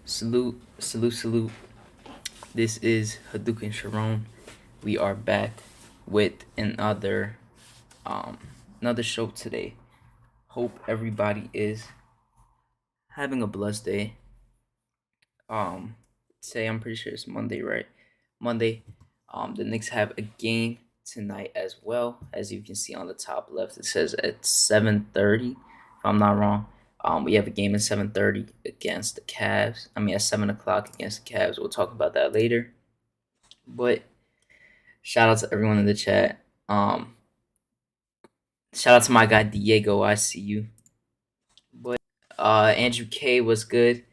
Salute, salute, salute. This is HadukenSharon. We are back with another show today. Hope everybody is having a blessed day. Um, Today I'm pretty sure it's Monday, right? Monday. The Knicks have a game tonight as well. As you can see on the top left, it says at 7:30. If I'm not wrong. We have a game at 7:30 against the Cavs. I mean at 7 o'clock against the Cavs. We'll talk about that later. But shout out to everyone in the chat. Shout out to my guy Diego. I see you. But Andrew K was good.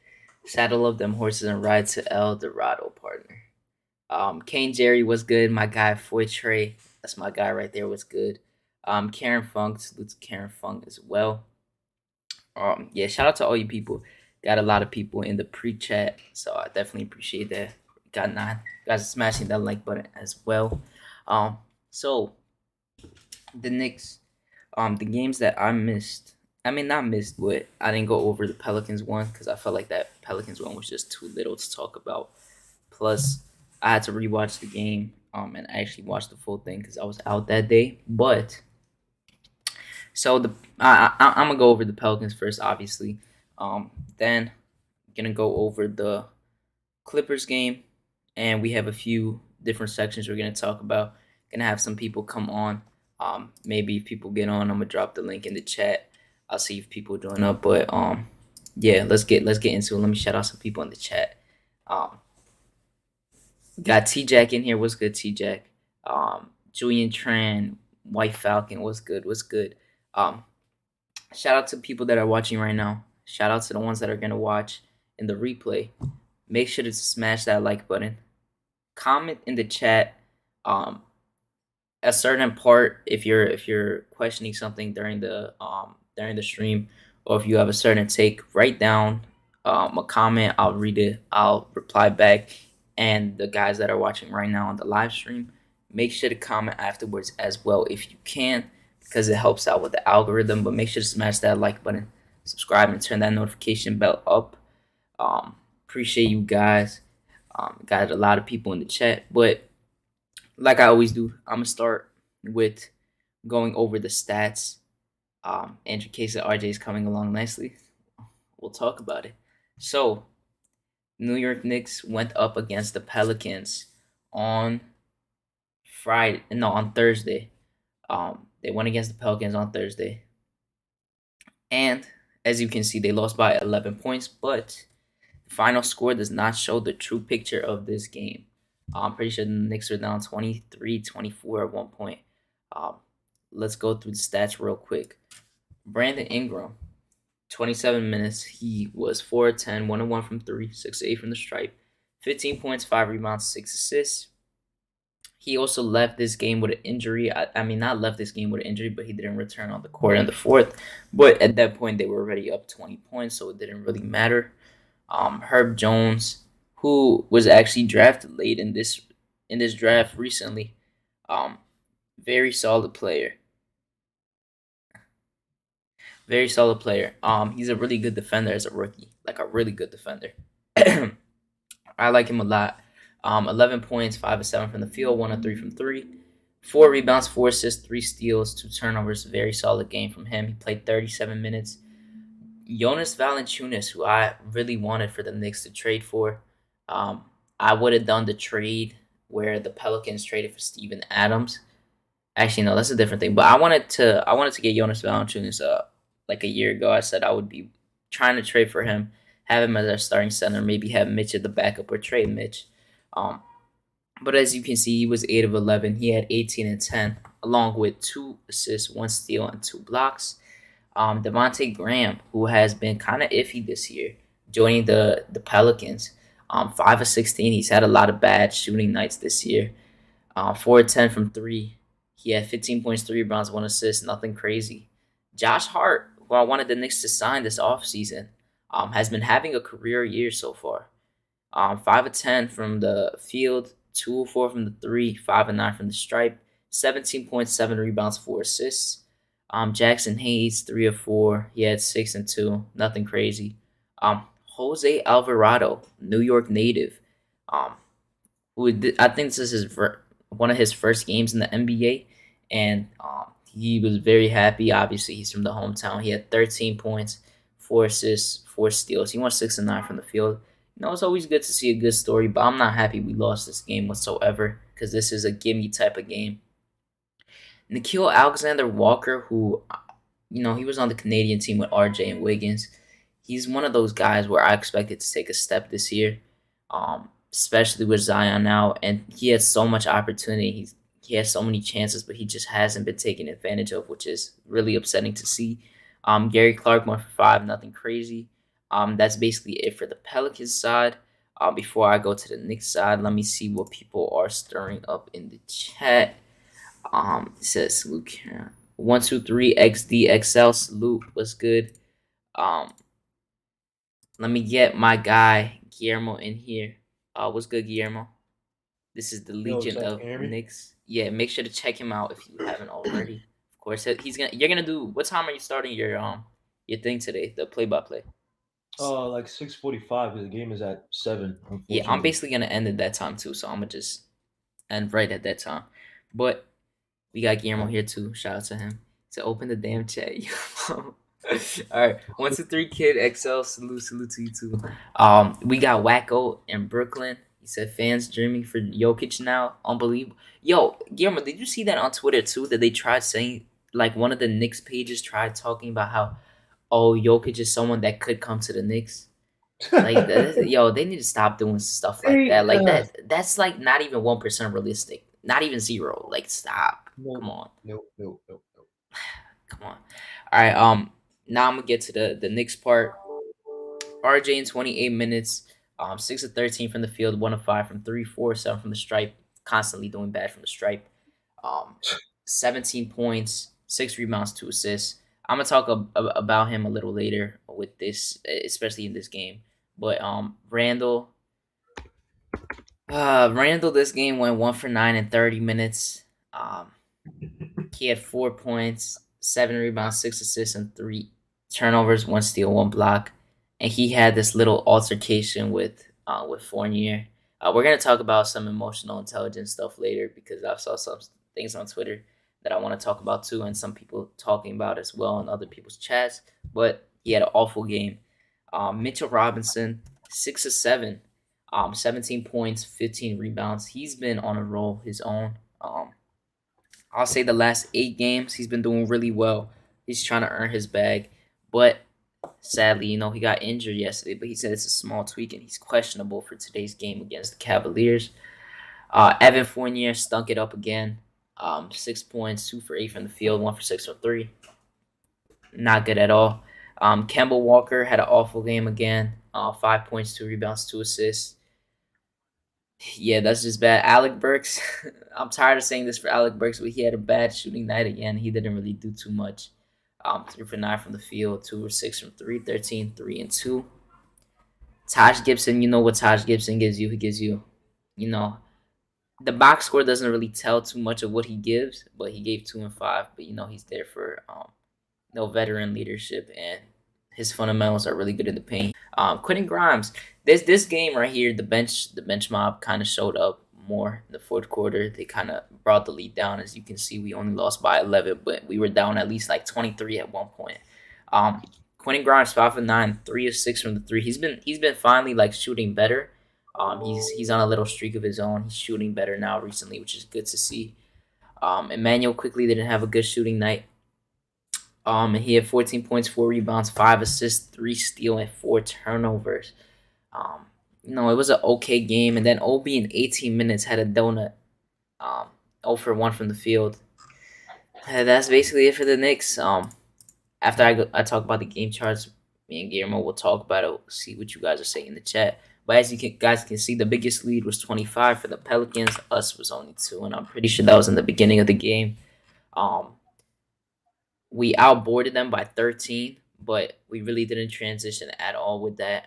Saddle up them horses and ride to El Dorado, partner. Kane Jerry was good. My guy Foy Trey, that's my guy right there, was good. Karen Funk, salute to Karen Funk as well. Yeah, shout out to all you people. Got a lot of people in the pre-chat, so I definitely appreciate that. Got 9 guys smashing that like button as well. So the Knicks, the games that I missed. I mean, not missed, but I didn't go over the Pelicans one because I felt like that Pelicans one was just too little to talk about. Plus, I had to rewatch the game and actually watch the full thing because I was out that day. But so I'm gonna go over the Pelicans first, obviously. Then I'm gonna go over the Clippers game, and we have a few different sections we're gonna talk about. Gonna have some people come on. Maybe if people get on, I'm gonna drop the link in the chat. I'll see if people join up. But yeah, let's get into it. Let me shout out some people in the chat. Got T Jack in here. What's good, T Jack? Julian Tran, White Falcon. What's good? What's good? Um, Shout out to people that are watching right now. Shout out to the ones that are gonna watch in the replay. Make sure to smash that like button. Comment in the chat. A certain part if you're questioning something during the stream, or if you have a certain take, write down a comment. I'll read it. I'll reply back. And the guys that are watching right now on the live stream, make sure to comment afterwards as well if you can, because it helps out with the algorithm. But make sure to smash that like button, subscribe, and turn that notification bell up. Appreciate you guys. Got a lot of people in the chat, but like I always do, I'm gonna start with going over the stats. Andrew Case and RJ is coming along nicely. We'll talk about it. So, New York Knicks went up against the Pelicans on Thursday. They went against the Pelicans on Thursday, and as you can see, they lost by 11 points. But the final score does not show the true picture of this game. I'm pretty sure the Knicks were down 23-24 at one point. Let's go through the stats real quick. Brandon Ingram, 27 minutes. He was 4-10, 1-1 from 3, 6-8 from the stripe, 15 points, 5 rebounds, 6 assists. He also left this game with an injury. I mean, not left this game with an injury, but he didn't return on the court in the fourth. But at that point, they were already up 20 points, so it didn't really matter. Herb Jones, who was actually drafted late in this draft recently, very solid player. Very solid player. He's a really good defender as a rookie, like a really good defender. I like him a lot. 11 points, 5 of 7 from the field, 1 of 3 from 3, 4 rebounds, 4 assists, 3 steals, 2 turnovers. Very solid game from him. He played 37 minutes. Jonas Valanciunas, who I really wanted for the Knicks to trade for. I would have done the trade where the Pelicans traded for Steven Adams. Actually, no, that's a different thing. But I wanted to get Jonas Valanciunas like a year ago. I said I would be trying to trade for him, have him as our starting center, maybe have Mitch at the backup or trade Mitch. But as you can see, he was 8 of 11. He had 18 and 10, along with 2 assists, 1 steal, and 2 blocks. Devontae Graham, who has been kind of iffy this year, joining the Pelicans. 5 of 16. He's had a lot of bad shooting nights this year. 4 of 10 from 3. He had 15 points, 3 rebounds, 1 assist. Nothing crazy. Josh Hart, who I wanted the Knicks to sign this offseason, has been having a career year so far. 5 of 10 from the field, 2 of 4 from the 3, 5 of 9 from the stripe, 17 points, 7 rebounds, 4 assists. Jackson Hayes, 3 of 4. He had 6 and 2. Nothing crazy. Jose Alvarado, New York native, um, I think this is one of his first games in the NBA, and he was very happy. Obviously, he's from the hometown. He had 13 points, 4 assists, 4 steals. He went 6 and 9 from the field. It's always good to see a good story, but I'm not happy we lost this game whatsoever because this is a gimme type of game. Nikhil Alexander Walker, who he was on the Canadian team with RJ and Wiggins. He's one of those guys where I expected to take a step this year, especially with Zion now. And he has so much opportunity. He has so many chances, but he just hasn't been taken advantage of, which is really upsetting to see. Gary Clark 1 for 5, nothing crazy. That's basically it for the Pelicans side. Before I go to the Knicks side, let me see what people are stirring up in the chat. It says Luke 123 XDXL salute was good. Let me get my guy Guillermo in here. What's good, Guillermo? This is the Yo, what's Legion up? of Can you hear me? Knicks. Yeah, make sure to check him out if you haven't already. Of course, he's gonna. You're gonna do. What time are you starting your thing today? The play by play. Like 6:45 because the game is at 7, Yeah, I'm unfortunately. basically gonna end at that time too, so I'm gonna just end right at that time. But we got Guillermo here too. Shout out to him to open the damn chat. All right, 123 Kid XL. Salute to you too. We got Wacko in Brooklyn. He said fans dreaming for Jokic now. Unbelievable. Yo, Guillermo, did you see that on Twitter too? That they tried saying like one of the Knicks pages tried talking about how Jokic is someone that could come to the Knicks. Like yo, they need to stop doing stuff like Hey, that. Like that's like not even 1% realistic. Not even zero. Like stop. no, Come on. no, no, no, no. Come on. All right. Now I'm gonna get to the next part. RJ in 28 minutes. 6 of 13 from the field, 1 of 5 from three, 4 of 7 from the stripe. Constantly doing bad from the stripe. Um, 17 points, 6 rebounds, 2 assists. I'm gonna talk about him a little later with this, especially in this game. But Randall, this game went 1 for 9 in 30 minutes. Um, he had 4 points, 7 rebounds, 6 assists, and 3 turnovers, 1 steal, 1 block. And he had this little altercation with Fournier. We're gonna talk about some emotional intelligence stuff later because I saw some things on Twitter that I want to talk about too, and some people talking about as well in other people's chats. But he had an awful game. Mitchell Robinson, 6 of 7, 17 points, 15 rebounds. He's been on a roll his own. I'll say the last 8 games, he's been doing really well. He's trying to earn his bag, but sadly, he got injured yesterday. But he said it's a small tweak, and he's questionable for today's game against the Cavaliers. Evan Fournier stunk it up again. 6 points, 2 for 8 from the field, 1 for 6 from three. Not good at all. Kemba Walker had an awful game again. 5 points, 2 rebounds, 2 assists. Yeah, that's just bad. Alec Burks, I'm tired of saying this for Alec Burks, but he had a bad shooting night again. He didn't really do too much. 3 for 9 from the field, 2 for 6 from three, 13, 3 and 2. Taj Gibson, you know what Taj Gibson gives you? He gives you, you know, the box score doesn't really tell too much of what he gives, but he gave 2 and 5. But he's there for veteran leadership, and his fundamentals are really good in the paint. Quentin Grimes, this game right here, the bench mob kind of showed up more in the fourth quarter. They kind of brought the lead down. As you can see, we only lost by 11, but we were down at least like 23 at one point. Um, Quentin Grimes 5 of 9, 3 of 6 from the three. He's been finally like shooting better. He's on a little streak of his own. He's shooting better now recently, which is good to see. Emmanuel quickly didn't have a good shooting night. And he had 14 points, 4 rebounds, 5 assists, 3 steals, and 4 turnovers. It was an okay game. And then Obi in 18 minutes had a donut. 0 for 1 from the field. And that's basically it for the Knicks. After I talk about the game charts, me and Guillermo will talk about it. See what you guys are saying in the chat. But as guys can see, the biggest lead was 25 for the Pelicans. Us was only 2, and I'm pretty sure that was in the beginning of the game. We outboarded them by 13, but we really didn't transition at all with that.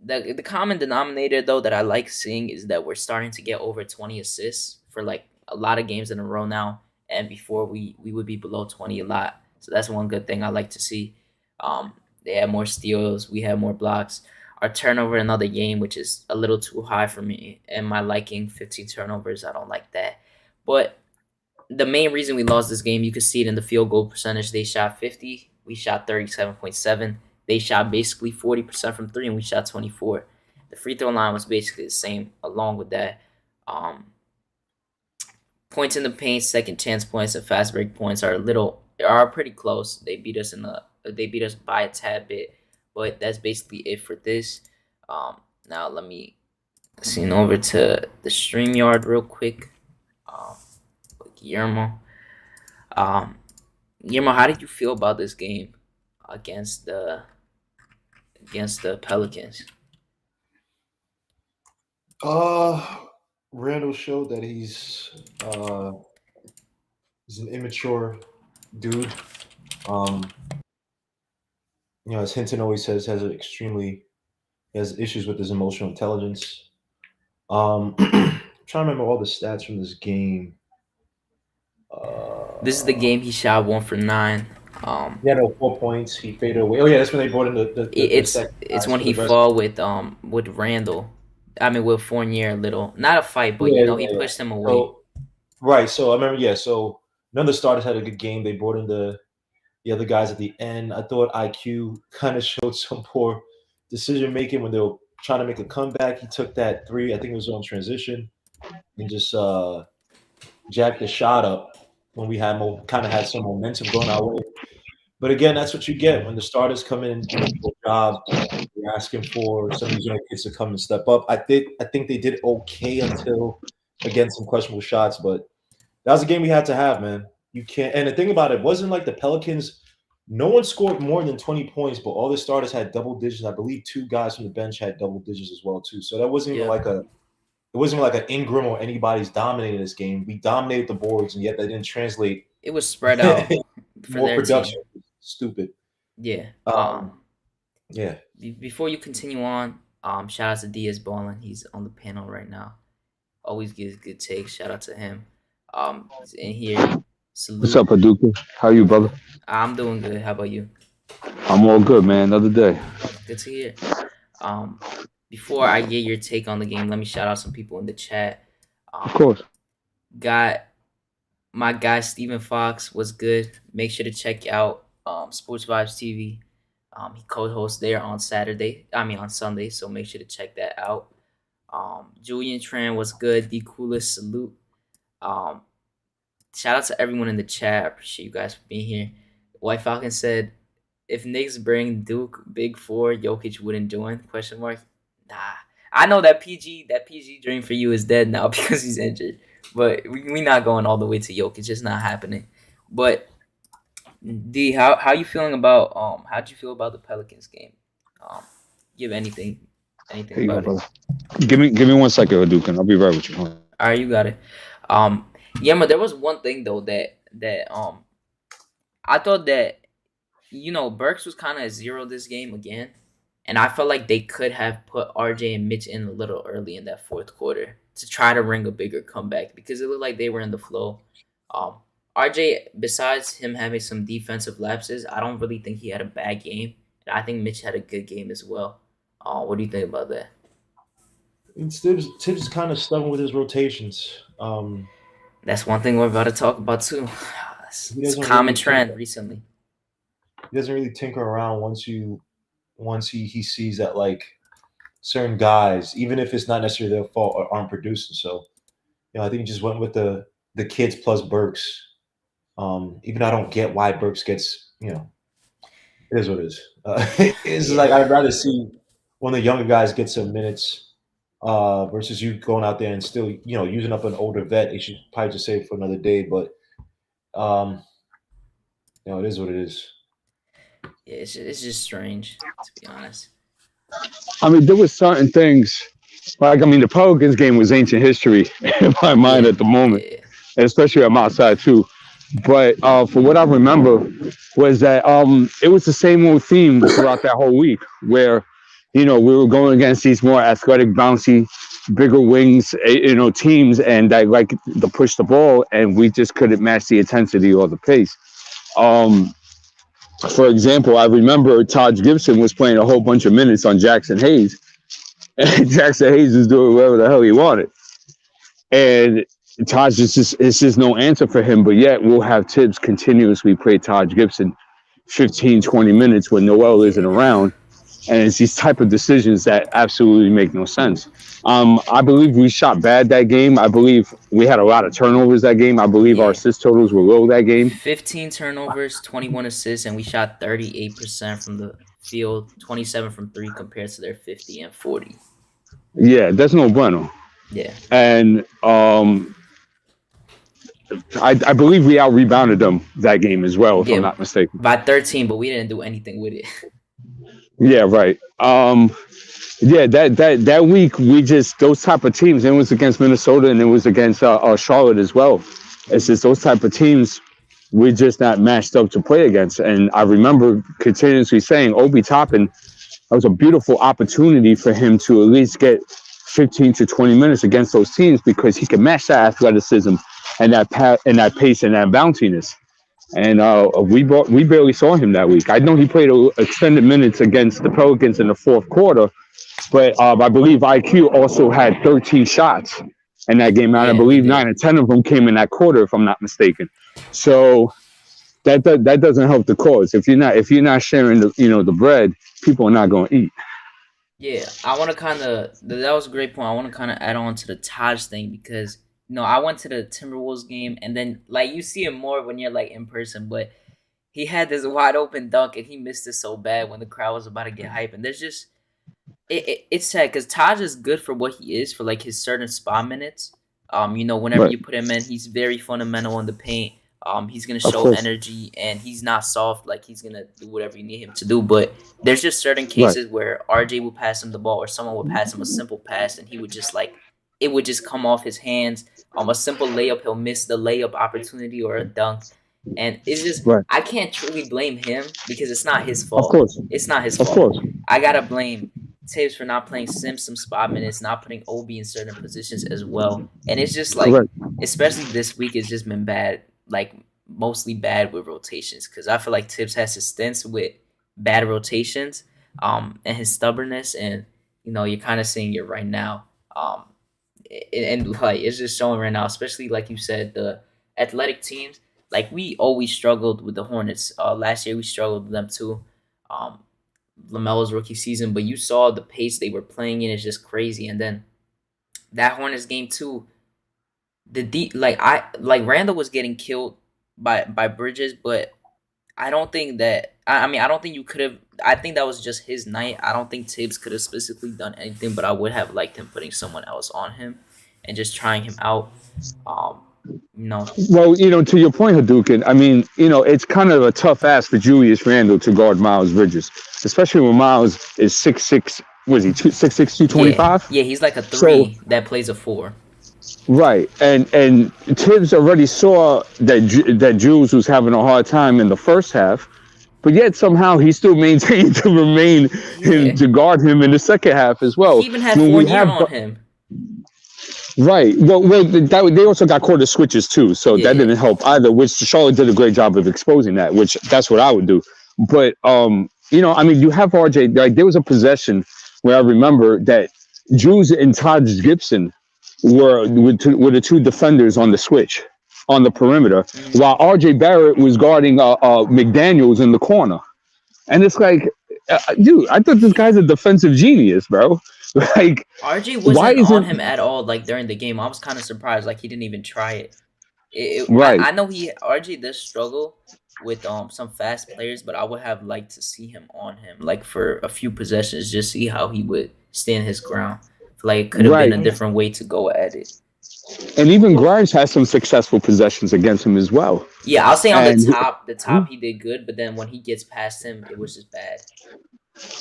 The common denominator though that I like seeing is that we're starting to get over 20 assists for like a lot of games in a row now, and before we would be below 20 a lot. So that's one good thing I like to see. Um, They had more steals. We had more blocks. Our turnover another game, which is a little too high for me and my liking. 15 turnovers. I don't like that. But the main reason we lost this game, you could see it in the field goal percentage. They shot 50. We shot 37.7. They shot basically 40% from three, and we shot 24. The free throw line was basically the same. Along with that, um, points in the paint, second chance points, and fast break points are pretty close. They beat us by a tad bit, but that's basically it for this. Now let me send over to the StreamYard real quick. Um, Guillermo, um, Guillermo, how did you feel about this game against the Pelicans? Uh, Randall showed that he's an immature dude. Um, as Hinton always says, he has issues with his emotional intelligence. I'm trying to remember all the stats from this game. This is the game he shot 1 for 9. He had 4 points. He faded away. Oh yeah, that's when they brought in the second It's guys when for the he rest. fought with Randall. I mean with Fournier a little. Not a fight, but Yeah, he yeah, yeah. pushed him away. So right. So I remember. Yeah. So none of the starters had a good game. They brought in the other guys at the end. I thought IQ kind of showed some poor decision making when they were trying to make a comeback. He took that three. I think it was on transition and just jacked the shot up when we kind of had some momentum going our way. But again, that's what you get when the starters come in and do a poor job. You're asking for some of these young kids to come and step up. I think they did okay until again some questionable shots, but that was a game we had to have, man. You can't. And the thing about it wasn't like the Pelicans. No one scored more than 20 points, but all the starters had double digits. I believe two guys from the bench had double digits as well too. So that wasn't even Yep. like a it wasn't even like an Ingram or anybody's dominating this game. We dominated the boards, and yet that didn't translate It was spread out for more their production. team. Stupid. Yeah. Yeah. Before you continue on, shout out to Diaz Ballin. He's on the panel right now. Always gives good takes. Shout out to him. He's in here. What's Salute. up, Hadouken? How you, brother? I'm doing good. How about you? I'm all good, man. Another day. Good to hear. Um, Before I get your take on the game, let me shout out some people in the chat. Of Um, course. got my guy Stephen Fox was good. Make sure to check out Sports Vibes TV. He co-hosts there on Saturday. I mean on Sunday, so make sure to check that out. Julian Tran was good. The coolest salute. Um, Shout out to everyone in the chat. I appreciate you guys for being here. White Falcon said, "If Knicks bring Duke Big Four, Jokic wouldn't join?" Question mark. Nah, I know that PG dream for you is dead now because he's injured. But we not going all the way to Jokic. It's not happening. But D, how you feeling about how'd you feel about the Pelicans game? Um, give anything Here you go, about it. brother. Give me 1 second, Hadouken. I'll be right with you. Hold on. All right, you got it. Um, yeah, but there was one thing though that I thought that Burks was kind of a zero this game again, and I felt like they could have put RJ and Mitch in a little early in that fourth quarter to try to ring a bigger comeback because it looked like they were in the flow. Um, RJ, besides him having some defensive lapses, I don't really think he had a bad game, and I think Mitch had a good game as well. What do you think about that? And Tibbs is kind of stubborn with his rotations. That's one thing we're about to talk about too. He It's a doesn't common really tinker, trend recently. he doesn't really tinker around once he sees that like certain guys, even if it's not necessarily their fault, aren't producing. So I think he just went with the kids plus Burks. Even though I don't get why Burks gets, it is what it is. It's Yeah. like I'd rather see one of the younger guys get some minutes versus you going out there and still, using up an older vet. They should probably just save it for another day. But um, it is what it is. Yeah, it's just strange to be honest. I mean, there was certain things. Like, I mean, the Pelicans game was ancient history in my mind Yeah, at the moment, yeah, and especially on my side too. But for what I remember was that it was the same old theme throughout that whole week, where we were going against these more athletic, bouncy, bigger wings, teams, and that like to push the ball, and we just couldn't match the intensity or the pace. Um, For example, I remember Taj Gibson was playing a whole bunch of minutes on Jackson Hayes, and Jackson Hayes was doing whatever the hell he wanted. And Taj it's just no answer for him. But yet we'll have Tibbs continuously play Taj Gibson 15, 20 minutes when Noel isn't around. And it's these type of decisions that absolutely make no sense. I believe we shot bad that game. I believe we had a lot of turnovers that game. I believe our assist totals were low that game. 15 turnovers, 21 assists, and we shot 38% from the field, 27 from three compared to their 50 and 40. Yeah, that's no bueno. Yeah. And I believe we out-rebounded them that game as well, if I'm not mistaken. By 13, but we didn't do anything with it. Yeah, right. Yeah, that week we just those type of teams. And it was against Minnesota and it was against Charlotte as well. It's just those type of teams we're just not matched up to play against. And I remember continuously saying Obi Toppin, that was a beautiful opportunity for him to at least get 15 to 20 minutes against those teams because he can match that athleticism and that pace and that bounciness. And we barely saw him that week. I know he played extended minutes against the Pelicans in the fourth quarter, but I believe IQ also had 13 shots in that game. And I believe 9 or 10 of them came in that quarter, if I'm not mistaken. So that doesn't help the cause. If you're not sharing the bread, people are not going to eat. Yeah, I want to that was a great point. I want to kind of add on to the Taj thing because I went to the Timberwolves game and then like you see him more when you're like in person, but he had this wide open dunk and he missed it so bad when the crowd was about to get hype. And there's just it's sad because Taj is good for what he is for like his certain spot minutes. Whenever you put him in, he's very fundamental in the paint. He's gonna show energy and he's not soft, like he's gonna do whatever you need him to do. But there's just certain cases where RJ will pass him the ball or someone will pass him a simple pass and he would just it would just come off his hands. A simple layup, he'll miss the layup opportunity or a dunk. And it's just I can't truly blame him because it's not his fault. Of course. It's not his fault. Of course. I gotta blame Tibbs for not playing Sims some spot minutes, not putting Obi in certain positions as well. And it's just especially this week, it's just been bad, like mostly bad with rotations. Because I feel like Tibbs has his stints with bad rotations, and his stubbornness, and you're kind of seeing it right now. And like it's just showing right now, especially like you said, the athletic teams. Like we always struggled with the Hornets. Last year we struggled with them too. LaMelo's rookie season, but you saw the pace they were playing in is just crazy. And then that Hornets game too, Randall was getting killed by Bridges, but I don't think that. I don't think you could have. I think that was just his night. I don't think Tibbs could have specifically done anything, but I would have liked him putting someone else on him and just trying him out. Well, to your point, Hadouken, it's kind of a tough ask for Julius Randle to guard Miles Bridges, especially when Miles is 6'6". Was he 6'6", 225? Yeah, he's like a 3 that plays a 4. Right, and Tibbs already saw that Jules was having a hard time in the first half, but yet somehow he still maintained to remain to guard him in the second half as well. He even had 4 years on him. Right. Well, they also got quarter switches too, so that didn't help either. Which Charlotte did a great job of exposing that. Which that's what I would do. But you have RJ. Like there was a possession where I remember that Jules and Taj Gibson were the two defenders on the switch on the perimeter, while Rj Barrett was guarding McDaniels in the corner. And it's like, dude, I thought this guy's a defensive genius, bro. Like RJ wasn't on him at all. Like during the game, I was kind of surprised. Like he didn't even try it. Right. I know RJ does struggle with some fast players, but I would have liked to see him on him, like for a few possessions, just see how he would stand his ground. Like it could have been a different way to go at it. And even Grimes has some successful possessions against him as well. Yeah, I'll say on the top he did good, but then when he gets past him, it was just bad.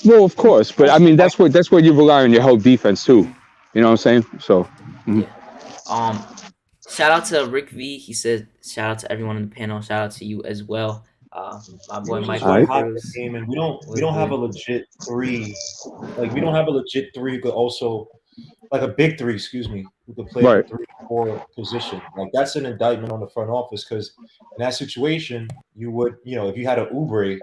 Well, of course, but that's where you rely on your whole defense too. You know what I'm saying? So, yeah. Shout out to Rick V. He said, "Shout out to everyone in the panel. Shout out to you as well." My boy Mike Cruz. Game, and we don't have a legit 3. Like we don't have a legit 3, but also like a big 3. Excuse me, who can play the 3-4 position. Like that's an indictment on the front office because in that situation, you would, if you had an Oubre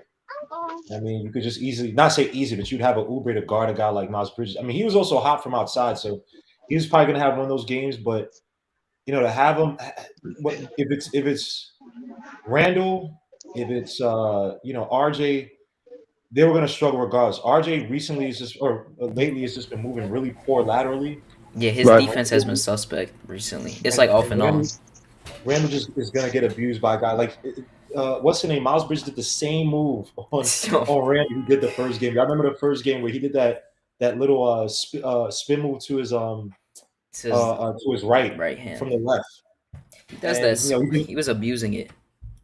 I mean, you could just easily not say easy, but you'd have an Uber to guard a guy like Miles Bridges. I mean, he was also hot from outside, so he was probably gonna have one of those games. But to have him, what if it's Randall, if it's RJ, they were gonna struggle regardless. RJ recently is just or lately has just been moving really poor laterally, Yeah, his Right. defense has been suspect recently. It's and like off and and on. Randall just is gonna get abused by a guy like what's the name? Miles Bridges did the same move on So, Randall he did the first game. I remember the first game where he did that little spin move to his right right hand. from the left, He does that. and He was abusing it.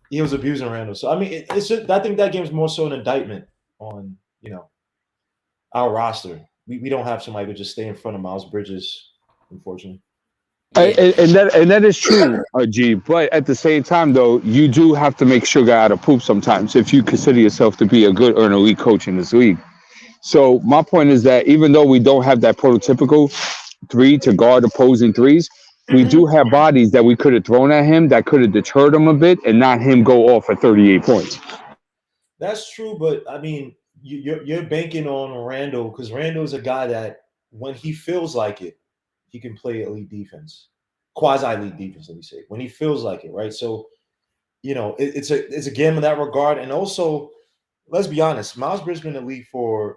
he was abusing Randall. So I mean, it's just I think that game's more so an indictment on our roster. We don't have somebody who just stay in front of Miles Bridges, unfortunately. And, Yeah, and that is true, G. But at the same time, though, you do have to make sugar out of poop sometimes if you consider yourself to be a good or an elite coach in this league. So my point is that even though we don't have that prototypical three to guard opposing threes, we do have bodies that we could have thrown at him that could have deterred him a bit and not him go off at 38 points. That's true, but I mean, you're banking on Randall because Randall's a guy that when he feels like it, he can play elite defense, quasi elite defense. Let me say when he feels like it, right? So it's a game in that regard, and also let's be honest, Miles Bridges been in the league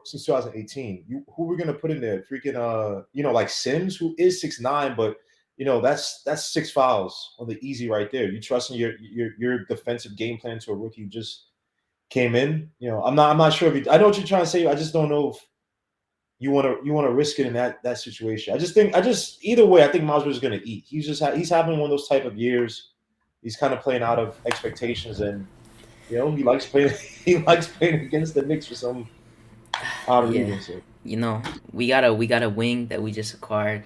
since 2018. Who we're gonna put in there? Freaking like Sims, who is 6'9", but that's 6 fouls on the easy right there. You trusting your defensive game plan to a rookie who just came in. I'm not sure if I know what you're trying to say. I just don't know if you want to risk it in that situation. I just either way, I think Miles Bridges is gonna eat. He's having one of those type of years. He's kind of playing out of expectations and. He likes playing. He likes playing against the Knicks for some odd yeah. reason. So. We got a wing that we just acquired.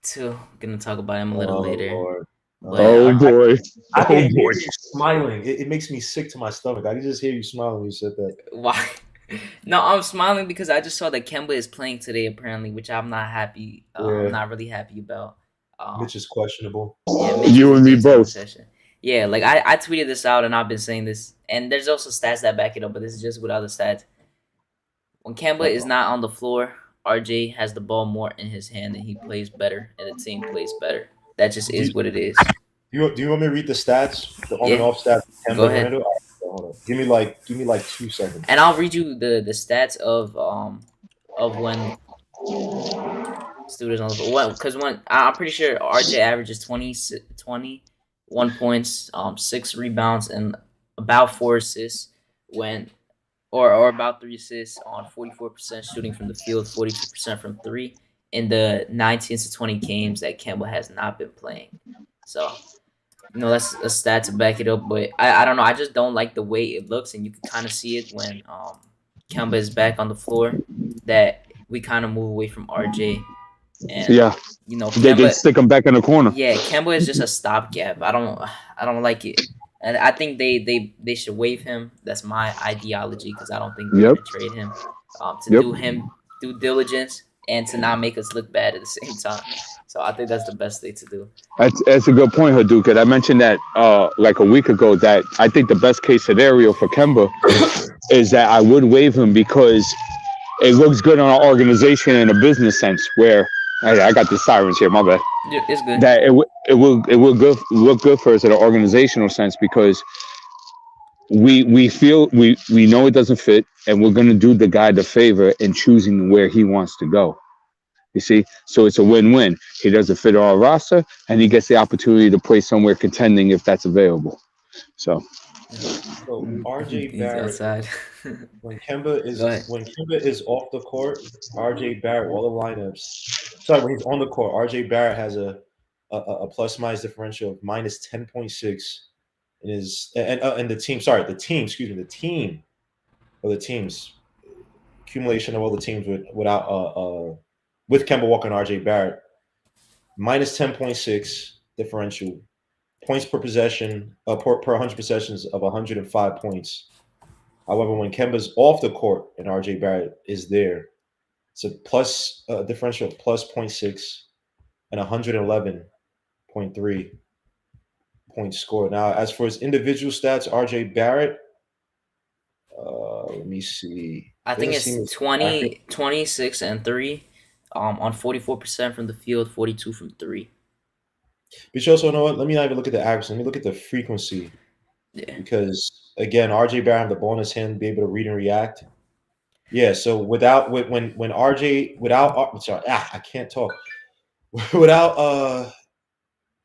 Too. We're gonna talk about him a little later. Lord. But Oh boy! I Oh can hear boy! you smiling. It makes me sick to my stomach. I can just hear you smiling when you said that. why? No, I'm smiling because I just saw that Kemba is playing today apparently, which I'm not happy. I'm Yeah, not really happy about. Mitch is questionable. Yeah, Mitch You is and me Mitch out of both. session. Yeah, like I tweeted this out and I've been saying this, and there's also stats that back it up, but this is just without the stats. When Kemba is not on the floor, RJ has the ball more in his hand and he plays better and the team plays better. That just Do is you, what it is. do you want me to read the stats, the on and Yeah, off stats? go Kemba and ahead. Randall? All right, hold on. Give me like 2 seconds. And I'll read you the stats of when students on the floor. Because when I'm pretty sure RJ averages 21 points, 6 rebounds, and about 4 assists when or about 3 assists on 44% shooting from the field, 42% from three in the 19 to 20 games that Campbell has not been playing. So that's a stat to back it up. But I don't know. I just don't like the way it looks, and you can kind of see it when Kemba is back on the floor. That we kind of move away from RJ, and Yeah, they Kemba. stick him back in the corner. Yeah, Kemba is just a stopgap. I don't like it, and I think they should waive him. That's my ideology because I don't think we're Yep. gonna trade him. To Yep. do him due diligence and to not make us look bad at the same time. So I think that's the best thing to do. That's a good point, Hadouken. I mentioned that like a week ago that I think the best case scenario for Kemba is that I would waive him because it looks good on our organization in a business sense. Where I got the sirens here, my bad. Yeah, it's good. That it will look good for us in an organizational sense because we feel we know it doesn't fit, and we're gonna do the guy the favor in choosing where he wants to go. You see, so it's a win-win. He doesn't fit our roster, and he gets the opportunity to play somewhere contending if that's available. So So RJ He's Barrett, outside. when Kemba Go ahead. is off the court, RJ Barrett, all the lineups. Sorry, when he's on the court, RJ Barrett has a plus minus differential of minus 10.6 in his and the team. Sorry, the team. Excuse me, the team or the teams accumulation of all the teams with Kemba Walker and RJ Barrett minus 10.6 differential points per possession per 100 possessions of 105 points. However, when Kemba's off the court and RJ Barrett is there, it's a plus differential of plus 0.6 and 111.3 points scored. Now, as for his individual stats, RJ Barrett, Let me see. I think Doesn't it's seem as accurate. 20, 26 and 3 on 44% from the field, 42 from 3. But you also know what? Let me not even look at the accuracy. Let me look at the frequency Yeah. because again, RJ Barrett have the ball in his hand, be able to read and react. Yeah. So without when RJ without sorry, I can't talk without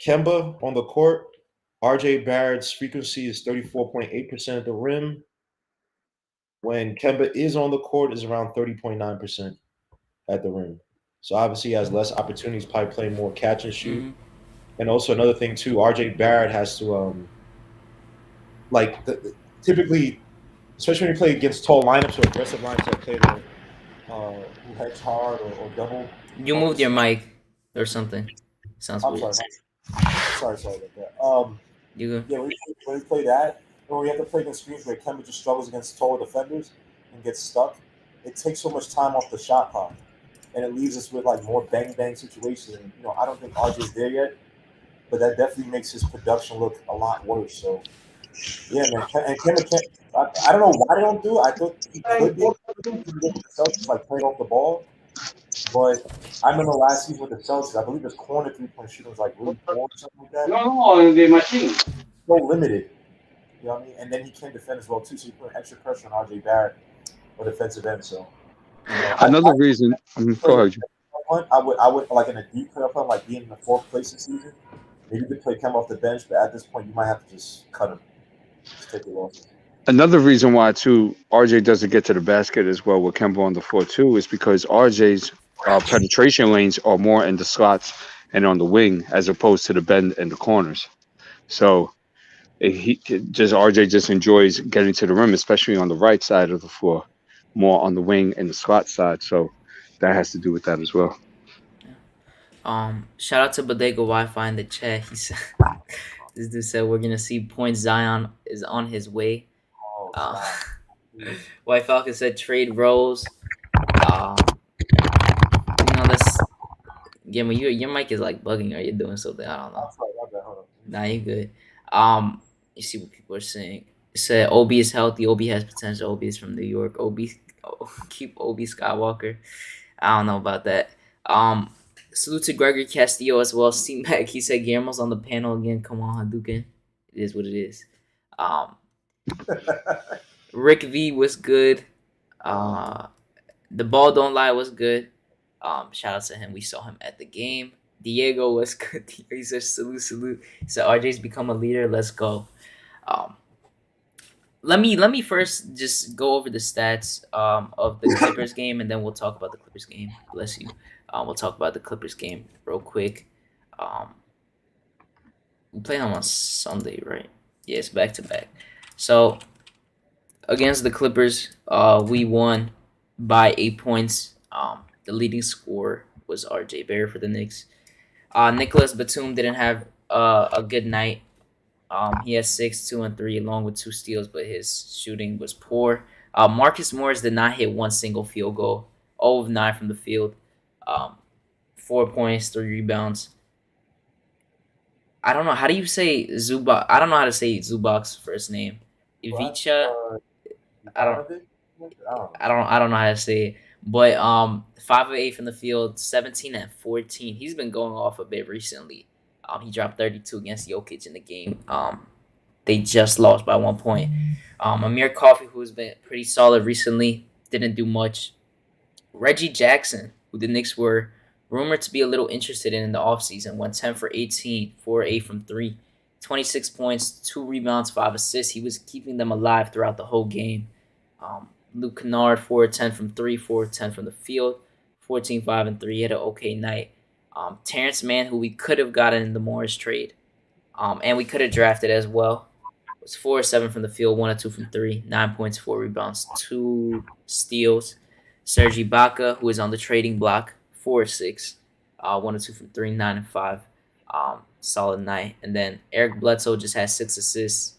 Kemba on the court. RJ Barrett's frequency is 34.8% at the rim. When Kemba is on the court, is around 30.9% at the rim. So obviously he has less opportunities, probably play more catch and shoot. Hmm. And also another thing too, RJ Barrett has to like typically, especially when you play against tall lineups or aggressive lineups that play who hedge hard or double You help the moved your center. mic or something. Sounds I'm weird. sorry about that. You good? Yeah, when we play that, or we have to play against screens where Kemba just struggles against taller defenders and gets stuck, it takes so much time off the shot clock, and it leaves us with like more bang bang situations. And I don't think RJ's there yet, but that definitely makes his production look a lot worse. So yeah, man, and Kemba can't. I don't know why they don't do it. I thought he could be with the Celtics, like playing off the ball, but I remember last season with the Celtics, I believe his corner 3-point shooting was like really poor or something like that. No, the machine. So limited. You know what I mean? And then he can defend as well too, so you put extra pressure on RJ Barrett or defensive end. So Another reason. Go play ahead. I would like in a deep playoff hunt, like being in the fourth place this season. Maybe you could play Kemba off the bench, but at this point you might have to just cut him. Just take the losses. Another reason why too RJ doesn't get to the basket as well with Kemba on the floor too is because RJ's penetration lanes are more in the slots and on the wing as opposed to the bend and the corners. So he just RJ just enjoys getting to the rim, especially on the right side of the floor, more on the wing and the slot side. So that has to do with that as well. Shout out to Bodega Wi-Fi in the chat. He said this dude said we're gonna see Point Zion is on his way. Oh, Uh, stop. Please. White Falcon said trade Rose. That's yeah. But your mic is like bugging. Are you doing something? I don't know. I'm sorry, my bad. Hold on. Nah, you good. You see what people are saying. It said Obi is healthy. Obi has potential. Obi is from New York. Keep Obi Skywalker. I don't know about that. Salute to Gregory Castillo as well. C Mac, he said Guillermo's on the panel again. Come on, Hadouken. It is what it is. Um, Rick V was good. The ball don't lie was good. Shout out to him. We saw him at the game. Diego was good. He said salute. He said RJ's become a leader. Let's go. Um, let me first just go over the stats of the Clippers game, and then we'll talk about the Clippers game. Bless you. We'll talk about the Clippers game real quick. Um, we play them on Sunday, right? Yes, back to back. So against the Clippers, we won by 8 points. The leading scorer was Rj Barrett for the Knicks. Nicholas Batum didn't have a good night. He has 6, 2, and 3, along with 2 steals, but his shooting was poor. Marcus Morris did not hit one single field goal. 0 of 9 from the field. 4 points, 3 rebounds. I don't know. How do you say Zubac? I don't know how to say Zubac's first name. Ivica. I don't. I don't know how to say it. But 5 of 8 from the field, 17 and 14. He's been going off a bit recently. He dropped 32 against Jokic in the game. They just lost by 1 point. Amir Coffey, who's been pretty solid recently, didn't do much. Reggie Jackson, who the Knicks were rumored to be a little interested in the offseason, went 10 for 18, 4 8 from 3, 26 points, 2 rebounds, 5 assists. He was keeping them alive throughout the whole game. Luke Kennard, 4 10 from 3, 4 10 from the field, 14 5 and 3. He had an okay night. Terrence Mann, who we could have gotten in the Morris trade, and we could have drafted as well, was 4 7 from the field, 1 2 from 3, 9 points, 4 rebounds, 2 steals. Serge Ibaka, who is on the trading block, 4 6, 1 2 from 3, 9 and 5. Solid night. And then Eric Bledsoe just had 6 assists.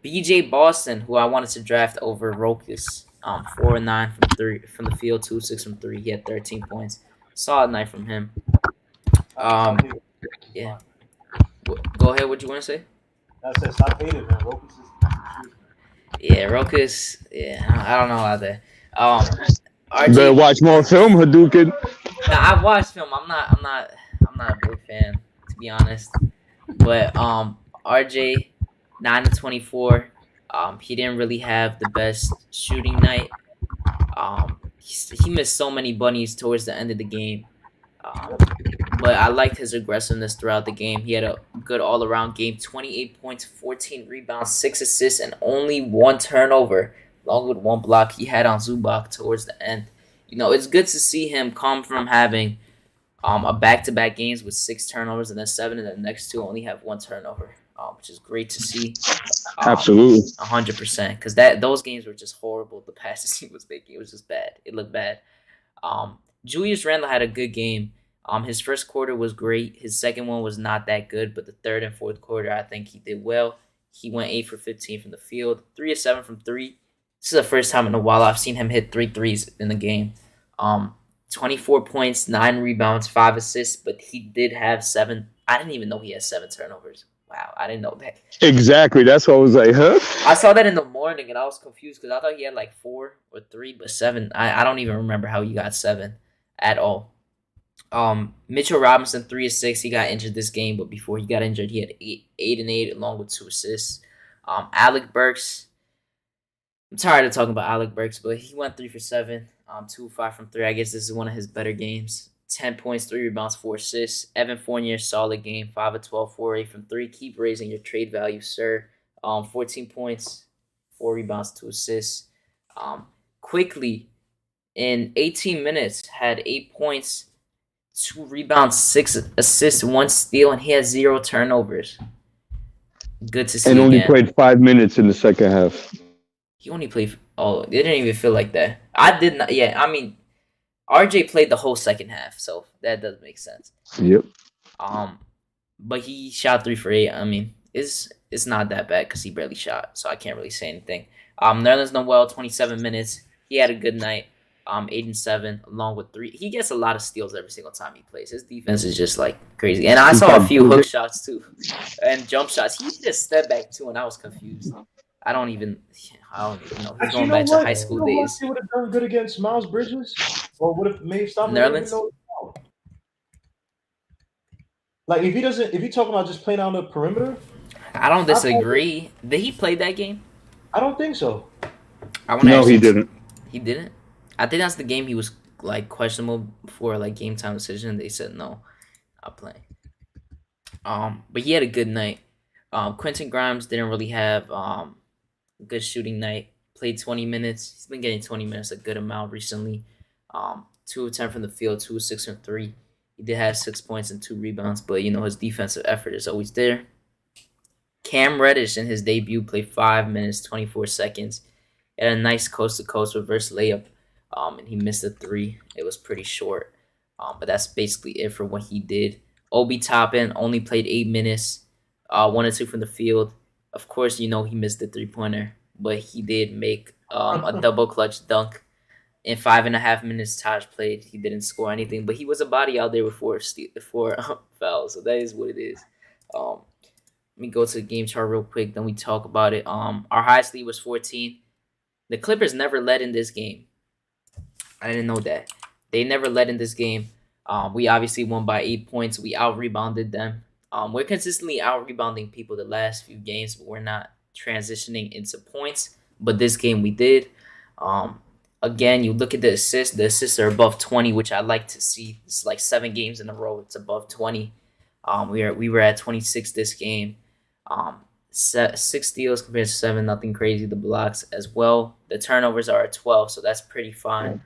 BJ Boston, who I wanted to draft over Rokas, 4 9 from 3 from the field, 2 6 from 3. He had 13 points. Solid night from him. Yeah. Go ahead. What you want to say? I said stop hating, man. Rokas is Yeah, Rokas. Yeah, I don't know about that. You better RJ. watch more film, Hadouken. Now I've watched film. I'm not a big fan, to be honest. But RJ 9 to 24. He didn't really have the best shooting night. He missed so many bunnies towards the end of the game. Um, but I liked his aggressiveness throughout the game. He had a good all around game 28 points, 14 rebounds, 6 assists, and only one turnover, along with one block he had on Zubac towards the end. It's good to see him come from having a back to back games with 6 turnovers and then 7, and the next two only have one turnover, which is great to see. Absolutely. 100%, because those games were just horrible. The passes he was making, it was just bad. It looked bad. Julius Randle had a good game. His first quarter was great. His second one was not that good, but the third and fourth quarter, I think he did well. He went 8 for 15 from the field, 3 of 7 from three. This is the first time in a while I've seen him hit 3 threes in the game. 24 points, 9 rebounds, 5 assists, but he did have 7. I didn't even know he had 7 turnovers. Wow, I didn't know that. Exactly. That's what I was like, huh? I saw that in the morning and I was confused because I thought he had like 4 or 3, but 7. I don't even remember how he got 7 at all. Mitchell Robinson 3 of 6. He got injured this game, but before he got injured, he had 8 and 8 along with 2 assists. Alec Burks. I'm tired of talking about Alec Burks, but he went 3 for 7. 2 of 5 from 3. I guess this is one of his better games. 10 points, 3 rebounds, 4 assists. Evan Fournier, solid game. 5 of 12, 4 8 from 3. Keep raising your trade value, sir. 14 points, 4 rebounds, 2 assists. Quickly, in 18 minutes, had 8 points, 2 rebounds, 6 assists, 1 steal, and he has 0 turnovers. Good to see. And only again. played 5 minutes in the second half. He only played. Oh, it didn't even feel like that. I did not. Yeah, I mean, RJ played the whole second half, so that does make sense. Yep. But he shot 3 for 8. I mean, it's not that bad because he barely shot, so I can't really say anything. Nerlens Noel, 27 minutes. He had a good night. 8 and 7, along with 3. He gets a lot of steals every single time he plays. His defense is just like crazy. And I saw a few hook shots too, and jump shots. He did a step back too, and I was confused. I don't even know. He's going back to high school days. He would have done good against Miles Bridges, or would have made stop Nerlens. Like if you're talking about just playing on the perimeter, I don't disagree. Did he play that game? I don't think so. No, he didn't. He didn't. I think that's the game he was like questionable for like game time decision. They said no, I'll play. But he had a good night. Quentin Grimes didn't really have a good shooting night. Played 20 minutes. He's been getting 20 minutes a good amount recently. 2 of 10 from the field, 2 of 6 from 3. He did have 6 points and 2 rebounds, but his defensive effort is always there. Cam Reddish in his debut played 5 minutes, 24 seconds. He had a nice coast-to-coast reverse layup, and he missed a 3. It was pretty short, but that's basically it for what he did. Obi Toppin only played 8 minutes, 1 or 2 from the field. Of course, he missed the 3-pointer, but he did make a double clutch dunk. In 5.5 minutes, Taj played. He didn't score anything, but he was a body out there with 4 fouls, so that is what it is. Let me go to the game chart real quick, then we talk about it. Our highest lead was 14. The Clippers never led in this game. I didn't know that. They never led in this game. We obviously won by 8 points. We out-rebounded them. We're consistently out-rebounding people the last few games, but we're not transitioning into points. But this game we did. Again, you look at the assists. The assists are above 20, which I like to see. It's like 7 games in a row. It's above 20. We were at 26 this game. 6 steals compared to 7. Nothing crazy. The blocks as well. The turnovers are at 12, so that's pretty fine.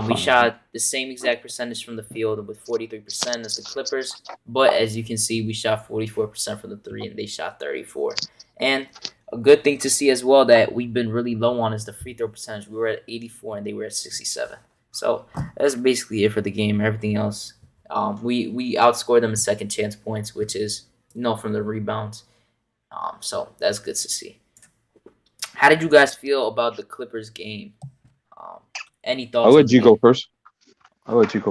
We shot the same exact percentage from the field with 43% as the Clippers. But as you can see, we shot 44% from the 3, and they shot 34%. And a good thing to see as well that we've been really low on is the free throw percentage. We were at 84 and they were at 67. So that's basically it for the game. Everything else, we outscored them in second chance points, which is from the rebounds. So that's good to see. How did you guys feel about the Clippers game? Any thoughts? I'll let you go first. Go ahead,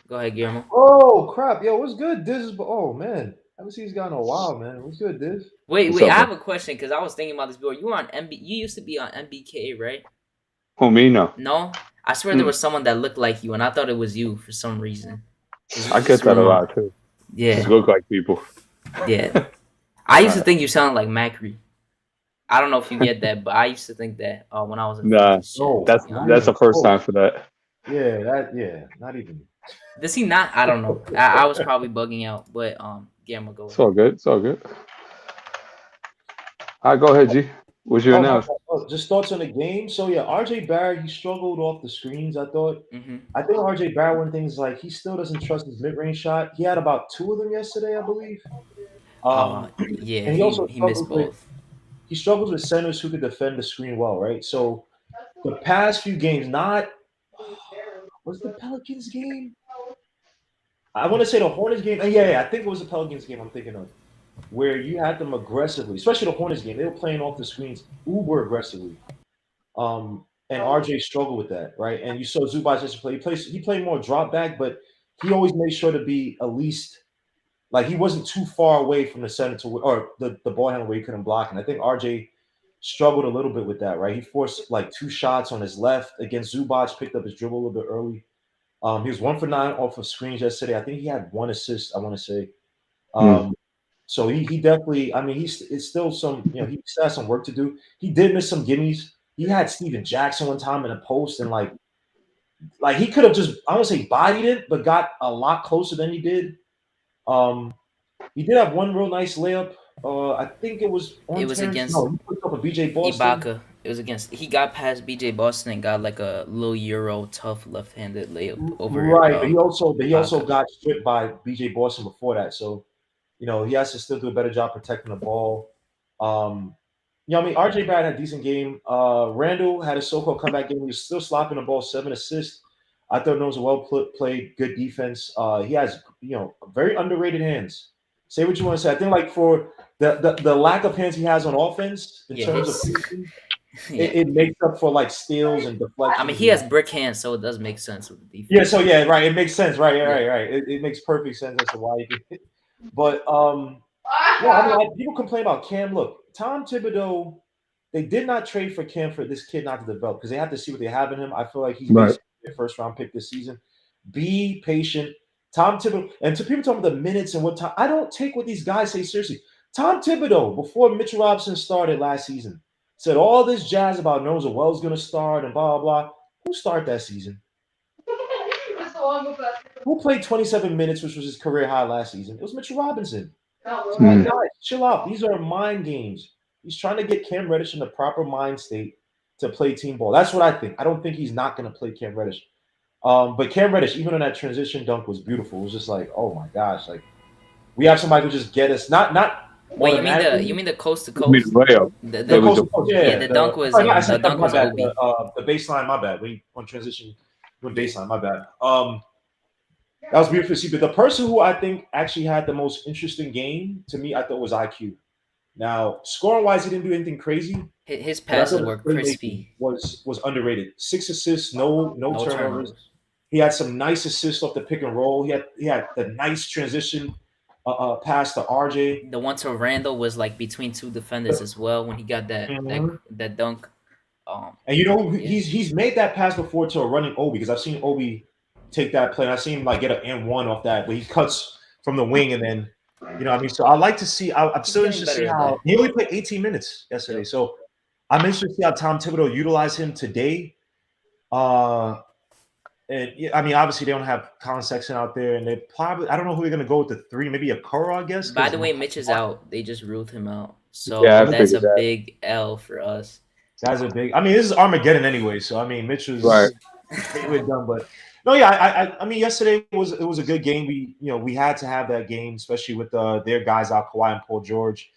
Go ahead, Guillermo. Oh crap, yo, what's good? Oh man, haven't seen these guys in a while, man. What's good, Div? Wait, What's wait. up, I bro? have a question because I was thinking about this before. You were on MB. You used to be on MBK, right? Who me? No. No, I swear there Mm. was someone that looked like you, and I thought it was you for some reason. Cause I this get that a room, lot too. Just yeah, look like people. yeah. I used to Alright. think you sounded like Macri. I don't know if you get that, but I used to think that when I was in Nah, Fuji's chat. No, To that's be not honest, that's even the first close. time for that. Not even. does he not? I don't know. I was probably bugging out, but Gamma, go It's all ahead. good. It's all good. All right, go ahead, G. What's your Oh, my announcement? God. Oh, just thoughts on the game. So yeah, RJ Barrett, he struggled off the screens. Mm-hmm. I think RJ Barrett, one thing is like he still doesn't trust his mid-range shot. He had about two of them yesterday, I believe. Yeah, And he also he missed both. struggles with centers who could defend the screen well, right? So the past few games, not was the Pelicans game? I want to say the Hornets game. Yeah, I think it was the Pelicans game I'm thinking of, where you had them aggressively, especially the Hornets game. They were playing off the screens uber aggressively. And RJ struggled with that, right? And you saw Zubac just play. He played more drop back, but he always made sure to be at least like he wasn't too far away from the center to or the ball handler where he couldn't block. And I think RJ struggled a little bit with that, right? He forced like two shots on his left against Zubac, picked up his dribble a little bit early. He was 1 for 9 off of screens yesterday. I think he had one assist, I want to say. Mm. Um, so he definitely, I mean, it's still some, he still has some work to do. He did miss some gimmies. He had Steven Jackson one time in a post, and like he could have just, I don't say bodied it, but got a lot closer than he did. Um, he did have one real nice layup. I think it was It on was Terrence. against No, he put up a BJ Boston. Ibaka. It was against. He got past BJ Boston and got like a little Euro tough left-handed layup over Right, but he also Ibaka. got stripped by BJ Boston before that. So he has to still do a better job protecting the ball. Um, I mean, RJ Barrett had a decent game. Randall had a so-called comeback game. He was still slopping the ball, 7 assists. I thought it was a played, good defense. He has, very underrated hands. Say what you want to say. I think like for the lack of hands he has on offense in Yeah, terms of his finishing, yeah. it makes up for like steals and I mean, deflections. he has brick hands, so it does make sense with the Yeah, defense. so yeah, right. It makes sense. Right, yeah, Yeah, right. It makes perfect sense as to why he could. But yeah, I mean, people complain about Cam. Look, Tom Thibodeau, they did not trade for Cam for this kid not to develop because they have to see what they have in him. I feel like he's Right. basically their first round pick this season. Be patient. Tom Thibodeau, and to people talking about the minutes and what time, I don't take what these guys say seriously. Tom Thibodeau, before Mitchell Robinson started last season, said all this jazz about Noah Wells going to start and blah, blah, blah. Who started that season? Who played 27 minutes, which was his career high last season? It was Mitchell Robinson. So like, guys, chill out. These are mind games. He's trying to get Cam Reddish in the proper mind state to play team ball. That's what I think. I don't think he's not going to play Cam Reddish. But Cam Reddish, even on that transition dunk, was beautiful. It was just like, oh my gosh, like we have somebody who just get us not wait, you automatically. mean the coast to I mean, coast? layup. The The It was coast the to coast, yeah, yeah. the dunk was I the said dunk my was bad. Obi. The baseline, my bad. We on transition, doing Yeah, baseline, my bad. That was beautiful to see. But the person who I think actually had the most interesting game to me, I thought was IQ. Now, scoring wise, he didn't do anything crazy, his but I passes thought his were playmaking crispy. was underrated. 6 assists, no No turnovers. turnovers. He had some nice assists off the pick and roll. He had the nice transition pass to RJ. The one to Randall was like between two defenders as well when he got Mhm. that dunk. And Yeah. he's made that pass before to a running Obi because I've seen Obi take that play. And I've seen him like get an N1 off that, but he cuts from the wing and then what I mean. So I like to see. I'm He's still getting interested to see better at how that. he only played 18 minutes yesterday. Yep. So I'm interested to see how Tom Thibodeau utilized him today. Uh, and yeah, I mean, obviously they don't have Colin Sexton out there, and they probably I don't know who they're gonna go with the three, maybe a Kuro, I guess, By because the way, Mitch is out. They just ruled him out. yeah. So I that's a figured that. big L for us. that's a big. I mean, this is Armageddon anyway, so I mean, Mitch Right. was we're done. But no, yeah, I mean, yesterday was a good game. We had to have that game, especially with their guys out, Kawhi and Paul George.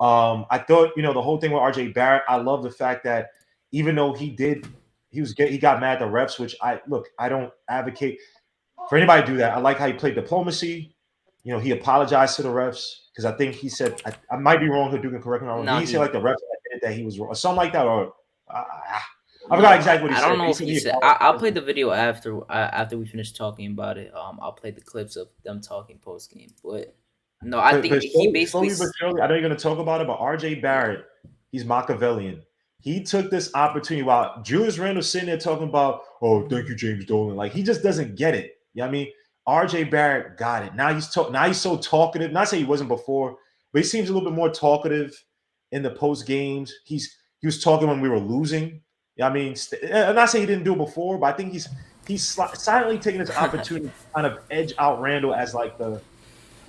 I thought the whole thing with RJ Barrett. I love the fact that even though he got mad at the refs, which I don't advocate for anybody to do that. I like how he played diplomacy. He apologized to the refs because I think he said I might be wrong. Haduken, correct me if I'm wrong. Did No, he say like the refs admitted that he was wrong or something like that, or uh, I forgot no, exactly what he I said. don't But know he if said he he said. I'll play apologized. the video after we finish talking about it. I'll play the clips of them talking post game. But No, I think Because he basically. slowly but surely, I know you're going to talk about it, but RJ Yeah. Barrett, he's Machiavellian. He took this opportunity while Julius Randle's sitting there talking about, oh, thank you, James Dolan. Like, he just doesn't get it. You know what I mean? RJ Barrett got it. Now he's so talkative. Not saying he wasn't before, but he seems a little bit more talkative in the post games. He was talking when we were losing. Yeah, I mean, I'm not saying he didn't do it before, but I think he's silently taking this opportunity to kind of edge out Randle as like the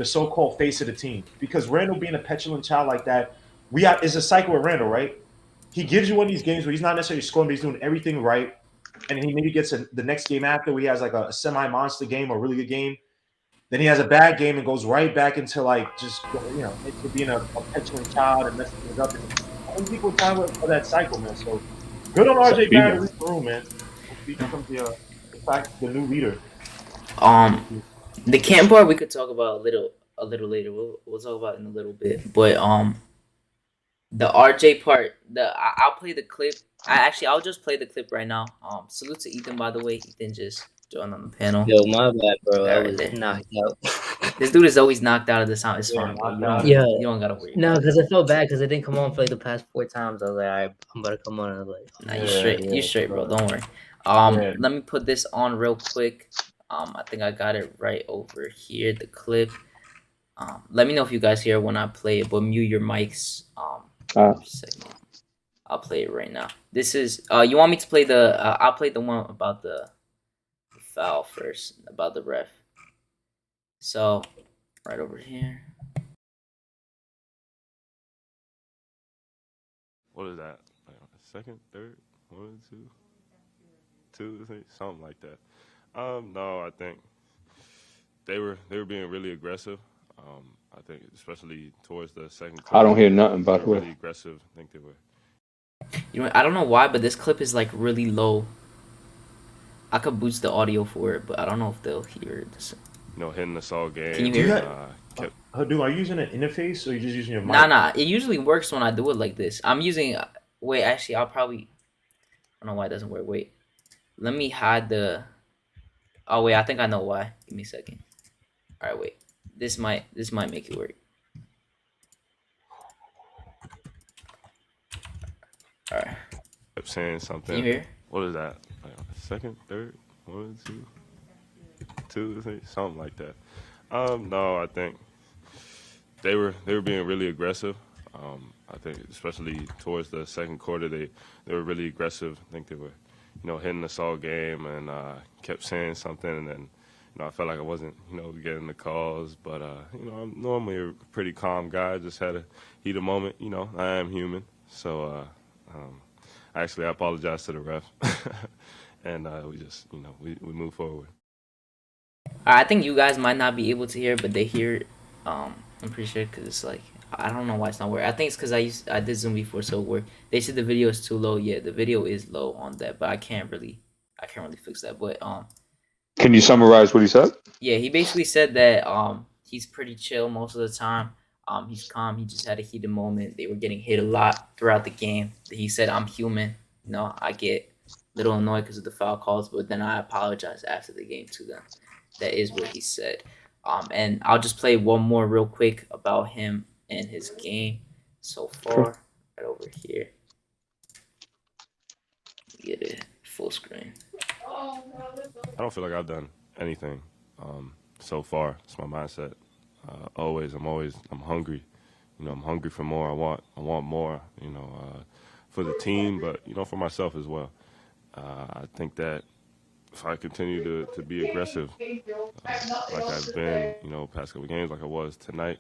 so-called face of the team. Because Randle being a petulant child like that, it's a cycle with Randle, right? He gives you one of these games where he's not necessarily scoring, but he's doing everything right. And then he maybe gets the next game after where he has like a semi-monster game or a really good game. Then he has a bad game and goes right back into like just into being a petulant child and messing things up. And I think people time for that cycle, man. So good on RJ Barrett to lead the room, man. He becomes the new leader. The camp part we could talk about a little later. We'll talk about it in a little bit. But the RJ part, I'll play the clip. I'll just play the clip right now. Salute to Ethan, by the way. Ethan just joined on the panel. Yo, my bad, bro. I Right was there. knocked out. This dude is always knocked out of the sound. It's fine. You don't gotta worry. No, because I felt bad because I didn't come on for like the past 4 times. I was like, all right, I'm about to come on. And I was like, Nah, you straight, bro. Don't worry. Let me put this on real quick. I think I got it right over here. The clip. Let me know if you guys hear when I play it, but mute your mics. Just a second. I'll play it right now. This is. You want me to play the? I'll play the one about the foul first, about the ref. So, right over here. What is that? Second, third, 1, 2, 3, something like that. No, I think they were being really aggressive. I think especially towards the second quarter. I don't hear nothing, by the way. Really aggressive. I think they were. You know, I don't know why, but this clip is like really low. I could boost the audio for it, but I don't know if they'll hear it. Hitting us all game. Can you hear it? Hadu, are you using an interface or are you just using your mic? Nah. It usually works when I do it like this. I'm using. Wait, actually, I don't know why it doesn't work. Wait, let me hide the. Oh wait, I think I know why. Give me a second. All right, wait. This might make it work. All right. Kept saying something. Can you hear? What is that? Second, third, 1, 2, 3, something like that. No, I think they were being really aggressive. I think especially towards the second quarter, they were really aggressive. I think they were, hitting us all game and kept saying something, and then I felt like I wasn't, getting the calls. But I'm normally a pretty calm guy. I just had a heat of moment. I am human, so actually I apologize to the ref, and we just we move forward. I think you guys might not be able to hear, but they hear it. I'm pretty sure because it's like I don't know why it's not working. I think it's because I did Zoom before, so it worked. They said the video is too low. Yeah, the video is low on that, but I can't really fix that. But Can you summarize what he said? yeah, he basically said that he's pretty chill most of the time. He's calm. He just had a heated moment. They were getting hit a lot throughout the game. He said, "I'm human. I get a little annoyed because of the foul calls, but then I apologize after the game to them." That is what he said. And I'll just play one more real quick about him and his game so far. Right over here. Get it full screen. I don't feel like I've done anything so far. It's my mindset. I'm hungry. I'm hungry for more. I want more. For the team, but for myself as well. I think that if I continue to be aggressive, like I've been, past couple games, like I was tonight,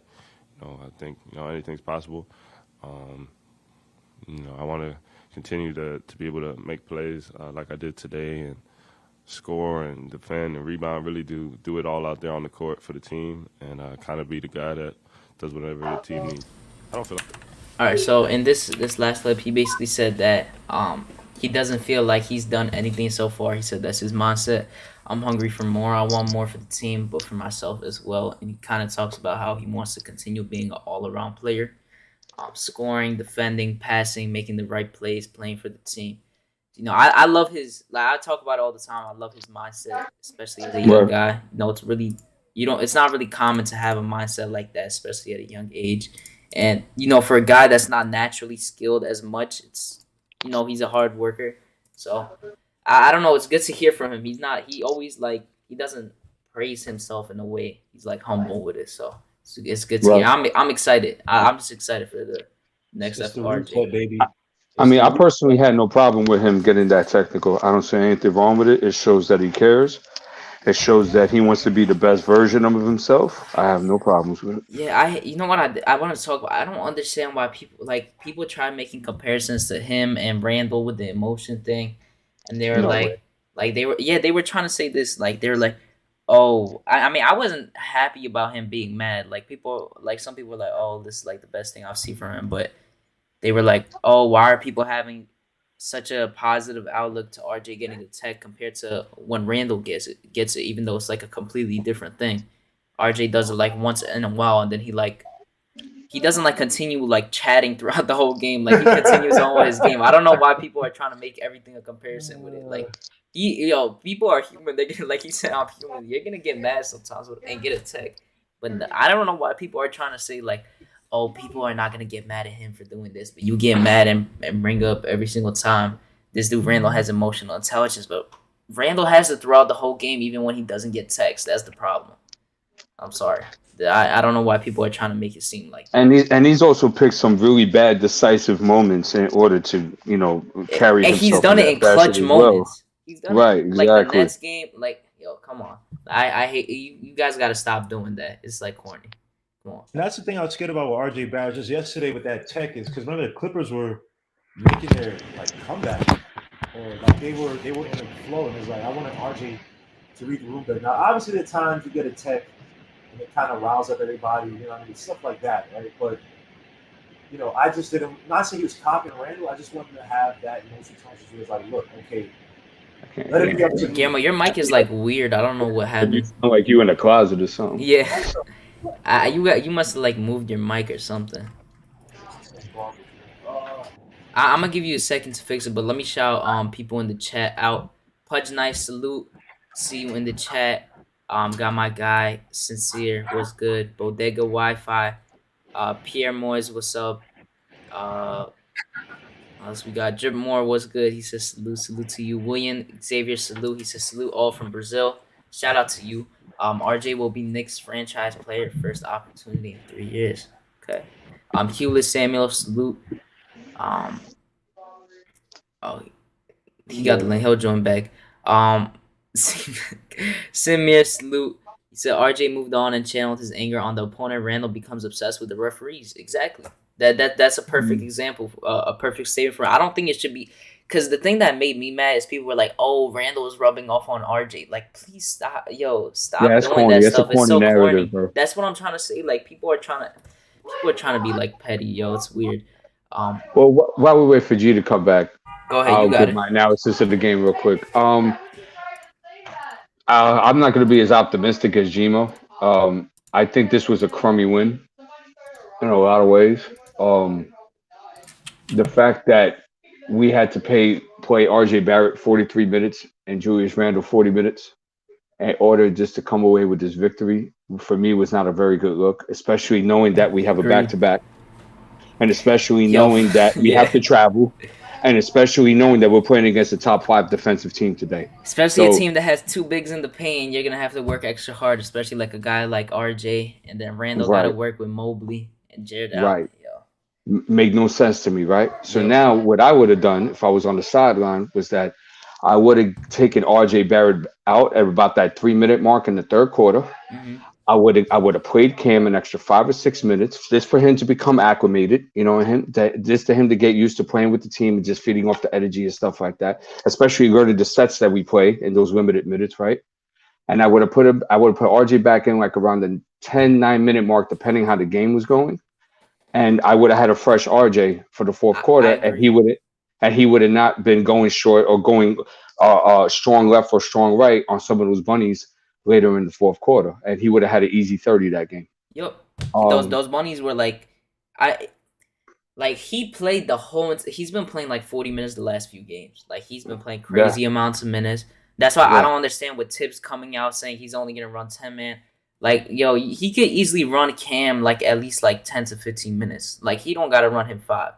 I think anything's possible. I want to continue to be able to make plays like I did today and score and defend and rebound. Really do it all out there on the court for the team and kind of be the guy that does whatever the team needs. I don't feel like. All right. So in this last clip, he basically said that he doesn't feel like he's done anything so far. He said that's his mindset. I'm hungry for more. I want more for the team, but for myself as well. And he kind of talks about how he wants to continue being an all-around player, scoring, defending, passing, making the right plays, playing for the team. I love his. Like I talk about it all the time. I love his mindset, especially as a young guy. It's really you don't. It's not really common to have a mindset like that, especially at a young age. And for a guy that's not naturally skilled as much, it's he's a hard worker. So I don't know. It's good to hear from him. He's not. He always he doesn't praise himself in a way. He's like humble with it. So it's good to hear. Right. I'm excited. I'm just excited for the next It's the FRJ. reset, baby. I mean, I personally had no problem with him getting that technical. I don't see anything wrong with it. It shows that he cares. It shows that he wants to be the best version of himself. I have no problems with it. Yeah, you know what I want to talk about. I don't understand why people try making comparisons to him and Randall with the emotion thing, and they were No way. they were trying to say this they were like, oh, I mean I wasn't happy about him being mad. Some people were like, oh, this is like the best thing I've seen from him, but they were like, oh, why are people having such a positive outlook to RJ getting a tech compared to when Randall gets it, even though it's like a completely different thing. RJ does it like once in a while, and then he doesn't continue chatting throughout the whole game. Like he continues on with his game. I don't know why people are trying to make everything a comparison with it. Like people are human. They're gonna, like he said, I'm human. You're gonna get mad sometimes and get a tech. But I don't know why people are trying to say oh, people are not gonna get mad at him for doing this, but you get mad and bring up every single time this dude Randall has emotional intelligence, but Randall has it throughout the whole game, even when he doesn't get text. That's the problem. I'm sorry. I don't know why people are trying to make it seem like that. And he's also picked some really bad decisive moments in order to carry And himself. he's done in it in that clutch fashion as moments. well. He's done Right, it the exactly. Nets game. Yo, come on. I hate you. You guys got to stop doing that. It's corny. Come on. And that's the thing I was scared about with RJ Barrett just yesterday with that tech is because remember the Clippers were making their comeback or they were in a flow and it's I wanted RJ to read the room better. Now obviously there are times you get a tech and it kind of riles up everybody, stuff like that, right? But I just didn't not saying he was copying Randall, I just wanted to have that emotional touch where it's look, okay, let it be up to me. Guillermo, your mic is weird. I don't know what You happened. sound like you in a closet or something. Yeah. You must have moved your mic or something. I'm gonna give you a second to fix it, but let me shout people in the chat out. Pudge Nice, salute. See you in the chat. Got my guy Sincere, what's good? Bodega Wi-Fi. Pierre Moyes, what's up? Else we got Drip Moore, what's good? He says salute to you. William Xavier, salute. He says salute all from Brazil. Shout out to you. RJ will be Knicks franchise player, first opportunity in 3 years. Okay. Hewlett Samuel, salute. He got the link. He'll join back. Samir, salute. He said RJ moved on and channeled his anger on the opponent. Randall becomes obsessed with the referees. Exactly. That's a perfect example, a perfect statement for. I don't think it should be, because the thing that made me mad is people were like, "Oh, Randall is rubbing off on RJ." Please stop, stop Yeah, that's doing corny. that That's stuff. a corny It's so narrative, corny. bro. That's what I'm trying to say. People are trying to be petty, yo. It's weird. Well, while we wait for G to come back, Go ahead, I'll you got give it. my analysis of the game real quick. I'm not going to be as optimistic as Gmo. I think this was a crummy win in a lot of ways. The fact that we had to play RJ Barrett 43 minutes and Julius Randle 40 minutes in order just to come away with this victory, for me, was not a very good look, especially knowing that we have a Agreed. back-to-back, and especially Yo, knowing that we yeah. have to travel, and especially knowing that we're playing against a top 5 defensive team today. Especially a So- team that has two bigs in the paint, you're gonna have to work extra hard, especially a guy like RJ, and then Randall got to Right. work with Mobley and Jared Right. Allen. Yo. Made no sense to me, right? So Yep. now what I would have done if I was on the sideline was that I would have taken RJ Barrett out at about that 3-minute mark in the third quarter. Mm-hmm. I would have played Cam an extra 5 or 6 minutes just for him to become acclimated, just to him to get used to playing with the team and just feeding off the energy and stuff like that, especially learning the sets that we play in those limited minutes, right? And I would have put RJ back in around the 9-minute mark, depending how the game was going. And I would have had a fresh RJ for the fourth quarter, and he would have not been going short or going strong left or strong right on some of those bunnies later in the fourth quarter, and he would have had an easy 30 that game. Yep. Those bunnies were he played the whole. He's been playing 40 minutes the last few games. He's been playing crazy amounts of minutes. That's why I don't understand with Tibbs coming out saying he's only gonna run 10-man. Like, yo, he could easily run Cam like at least like 10 to 15 minutes. Like, he don't gotta run him 5.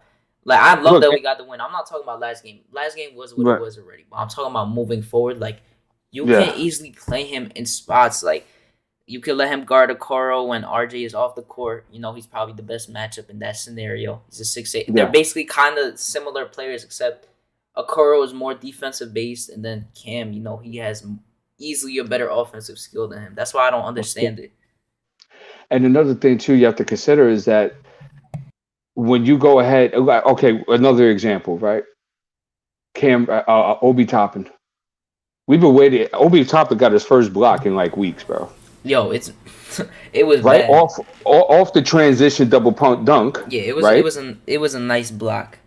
Like, I love Look, that we got the win. I'm not talking about last game. Last game was what it right, was already. But I'm talking about moving forward. Like, you can yeah. easily play him in spots. Like, you could let him guard Okoro when RJ is off the court. You know, he's probably the best matchup in that scenario. He's a 6'8". They're Yeah. basically kind of similar players, except Okoro is more defensive based, and then Cam, you know, he has easily a better offensive skill than him. That's why I don't understand it. And another thing too you have to consider is that when you go ahead, okay, another example, right? Cam, Obi Toppin. We've been waiting. Obi Toppin got his first block in like weeks, bro. Yo, it was Right bad. off the transition double pump dunk. Yeah, right? it was a nice block.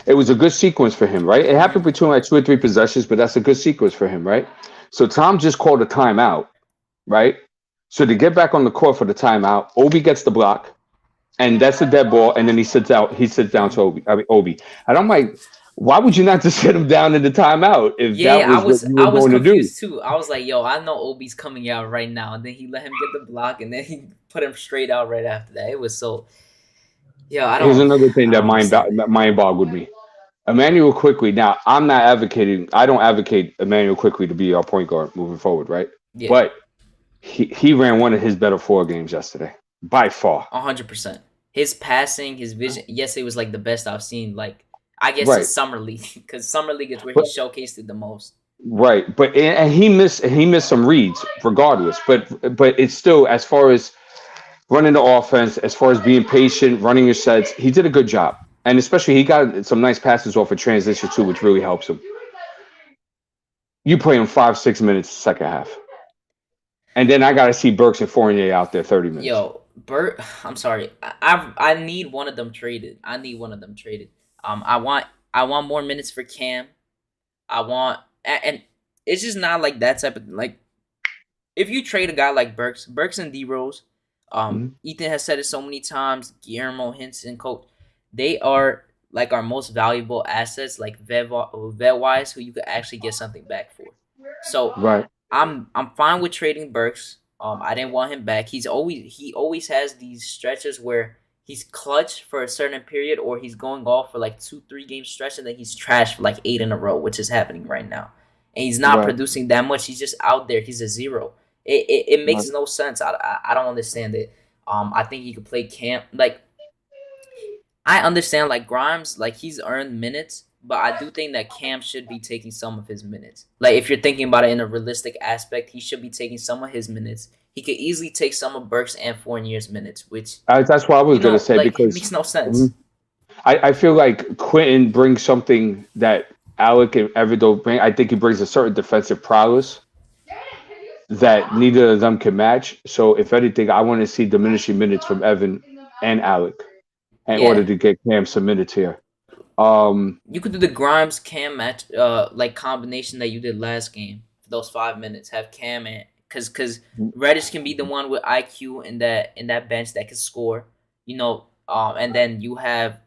It was a good sequence for him, right? It happened between like 2 or 3 possessions, but that's a good sequence for him, right? So Tom just called a timeout, right? So to get back on the court for the timeout, Obi gets the block, and that's a dead ball, and then he sits down to Obi. And I'm like, why would you not just sit him down in the timeout if that was what you were going to do? Confused too. I was like, yo, I know Obi's coming out right now, and then he let him get the block, and then he put him straight out right after that. It was so. Yeah, I don't. Here's another thing I that don't mind boggled me. Emmanuel Quickly. Now, I'm not advocating. I don't advocate Emmanuel Quickly to be our point guard moving forward, right? Yeah. But he ran one of his better 4 games yesterday, by far. 100%. His passing, his vision. Yes, it was like the best I've seen. Like, I guess Right. in summer league, because summer league is where But- he showcased it the most. Right, but and he missed some reads regardless. But it's still, as far as running the offense, as far as being patient, running your sets, he did a good job. And especially he got some nice passes off of transition too, which really helps him. You play him 5-6 minutes second half, and then I got to see Burks and Fournier out there 30 minutes. Yo, Bert, I'm sorry. I need one of them traded. I want more minutes for Cam. And it's just not like that type of like. If you trade a guy like Burks and D Rose, Ethan has said it so many times. Guillermo, Henson, Coach, they are like our most valuable assets, like vet wise, who you could actually get something back for. So Right. I'm fine with trading Burks. I didn't want him back. He always has these stretches where he's clutch for a certain period, or he's going off for like 2-3 game stretch, and then he's trash for like 8 in a row, which is happening right now. And he's not Right. producing that much. He's just out there. He's a zero. It makes Right. no sense. I don't understand it. I think he could play Cam. Like, I understand like Grimes, like he's earned minutes, but I do think that Cam should be taking some of his minutes. Like, if you're thinking about it in a realistic aspect, he should be taking some of his minutes. He could easily take some of Burks and Fournier's minutes, which That's what I was you know, going to say, like, because it makes no sense. I feel like Quentin brings something that Alec and Everdo bring. I think he brings a certain defensive prowess that neither of them can match. So, if anything, I want to see diminishing minutes from Evan and Alec in Yeah. order to get Cam some minutes here. You could do the Grimes Cam match, like combination that you did last game for those 5 minutes. Have Cam in, because Reddish can be the one with IQ in that bench that can score, you know. And then you have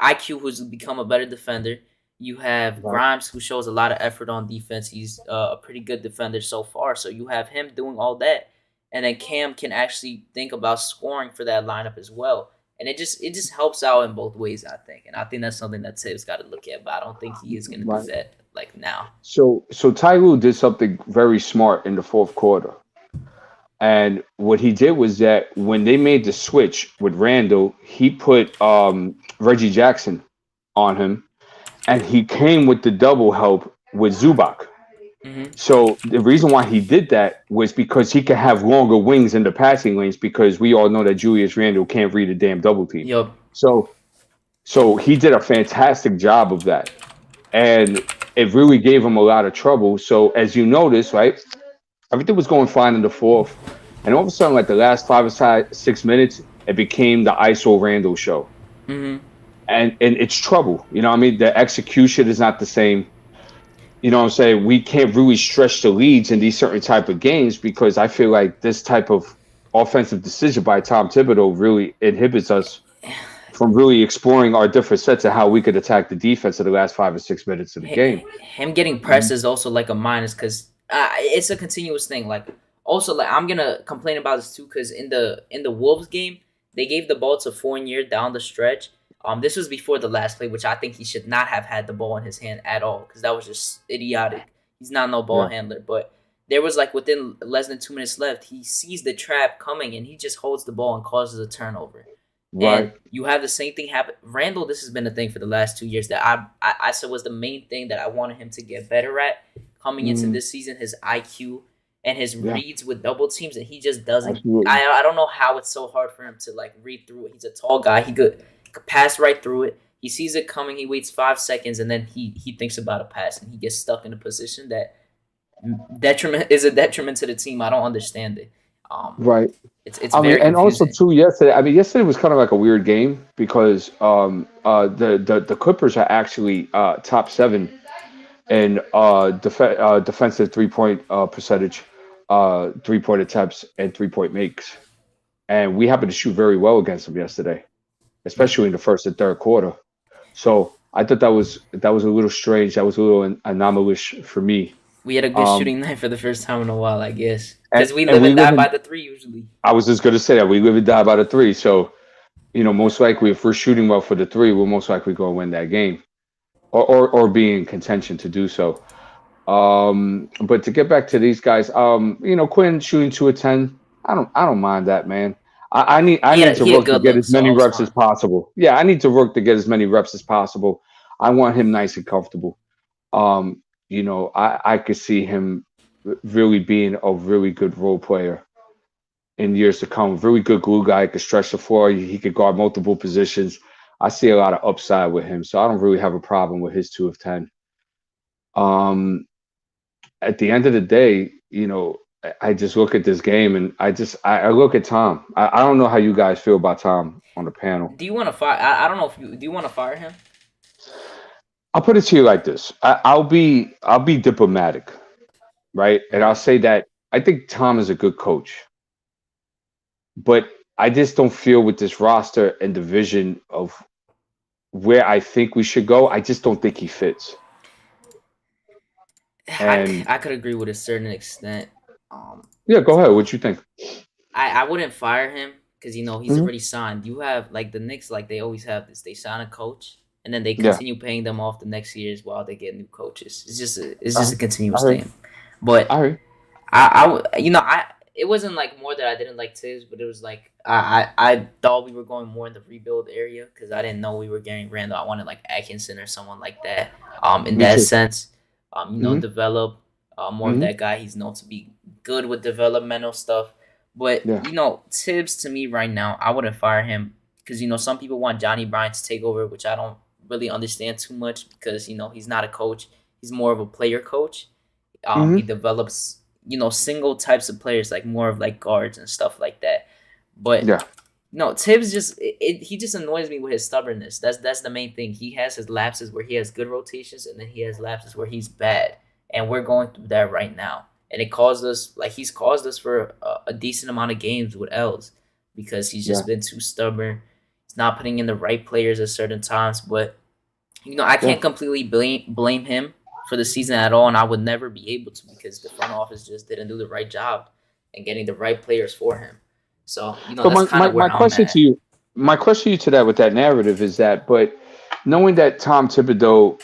IQ, who's become a better defender. You have Right. Grimes, who shows a lot of effort on defense. He's a pretty good defender so far. So you have him doing all that, and then Cam can actually think about scoring for that lineup as well. And it just helps out in both ways, I think. And I think that's something that Tibbs got to look at. But I don't think he is going to Right. do that like now. So Ty Lue did something very smart in the fourth quarter. And what he did was that when they made the switch with Randall, he put Reggie Jackson on him, and he came with the double help with Zubac. Mm-hmm. So the reason why he did that was because he could have longer wings in the passing lanes, because we all know that Julius Randle can't read a damn double team. Yup. So he did a fantastic job of that, and it really gave him a lot of trouble. So as you notice, right, everything was going fine in the fourth, and all of a sudden, like the last 5 or 6 minutes, it became the ISO Randall show. Mm-hmm. And it's trouble. You know what I mean? The execution is not the same. You know what I'm saying? We can't really stretch the leads in these certain type of games, because I feel like this type of offensive decision by Tom Thibodeau really inhibits us from really exploring our different sets of how we could attack the defense in the last 5 or 6 minutes of the game. Him getting pressed is also like a minus, because it's a continuous thing. Like, Also, like I'm gonna complain about this too because in the Wolves game, they gave the ball to Fournier down the stretch. This was before the last play, which I think he should not have had the ball in his hand at all because that was just idiotic. He's not no ball Yeah. handler, but there was like within less than 2 minutes left, he sees the trap coming and he just holds the ball and causes a turnover. Right. And you have the same thing happen. Randall, this has been a thing for the last 2 years that I said was the main thing that I wanted him to get better at coming into Mhm. this season. His IQ and his Yeah. reads with double teams, and he just doesn't. Absolutely. I don't know how it's so hard for him to like read through it. He's a tall guy. He could pass right through it. He sees it coming. He waits 5 seconds, and then he thinks about a pass, and he gets stuck in a position that is a detriment to the team. I don't understand it. Right. It's I mean, very and also confusing. too yesterday. I mean, yesterday was kind of like a weird game because the Clippers are actually top 7 in defensive 3-point percentage, 3-point attempts, and 3-point makes, and we happened to shoot very well against them yesterday, especially in the first and third quarter. So I thought that was a little strange. That was a little anomalous for me. We had a good Um, shooting night for the first time in a while, I guess, and, because we and live we and live die in. by the three usually. I was just gonna say that we live and die by the 3. So most likely, if we're shooting well for the 3, we're most likely going to win that game, or be in contention to do so. But to get back to these guys, Quinn shooting 2 of 10. I don't mind that, man. I need to He had work to good get looks, as so many I was reps as fine. possible. Yeah, I need to work to get as many reps as possible. I want him nice and comfortable. I could see him really being a really good role player in years to come. Really good glue guy, could stretch the floor. He could guard multiple positions. I see a lot of upside with him, so I don't really have a problem with his 2 of 10. Um, at the end of the day, I just look at this game and I look at Tom. I don't know how you guys feel about Tom on the panel. Do you want to fire? I don't know if you do. You want to fire him? I'll put it to you like this. I'll be diplomatic, right? And I'll Mhm. say that I think Tom is a good coach, but I just don't feel with this roster and the vision of where I think we should go. I just don't think he fits. And I could agree with a certain extent. yeah, go ahead. What you think? I wouldn't fire him because he's Mhm. already signed. You have like the Knicks, like they always have this. They sign a coach and then they Yeah, continue paying them off the next years while they get new coaches. It's I just a I continuous heard. thing. But I heard. I it wasn't like more that I didn't like Tibbs, but it was like I thought we were going more in the rebuild area because I didn't know we were getting Randall. I wanted like Atkinson or someone like that. In Me that too. sense, Hmm. develop more of Hmm. that guy. He's known to be good with developmental stuff. But Yeah. Tibbs to me right now, I wouldn't fire him because some people want Johnny Bryant to take over, which I don't really understand too much because he's not a coach. He's more of a player coach. He Hmm. develops single types of players like more of like guards and stuff like that. But Yeah. Tibbs he just annoys me with his stubbornness. That's the main thing. He has his lapses where he has good rotations, and then he has lapses where he's bad, and we're going through that right now. And he's caused us for a decent amount of games with L's because he's Yeah. just been too stubborn. He's not putting in the right players at certain times, but I Yeah. can't completely blame him for the season at all, and I would never be able to because the front office just didn't do the right job in getting the right players for him. So So that's kind of my where I'm question to at. you, that with that narrative is that, but knowing that Tom Thibodeau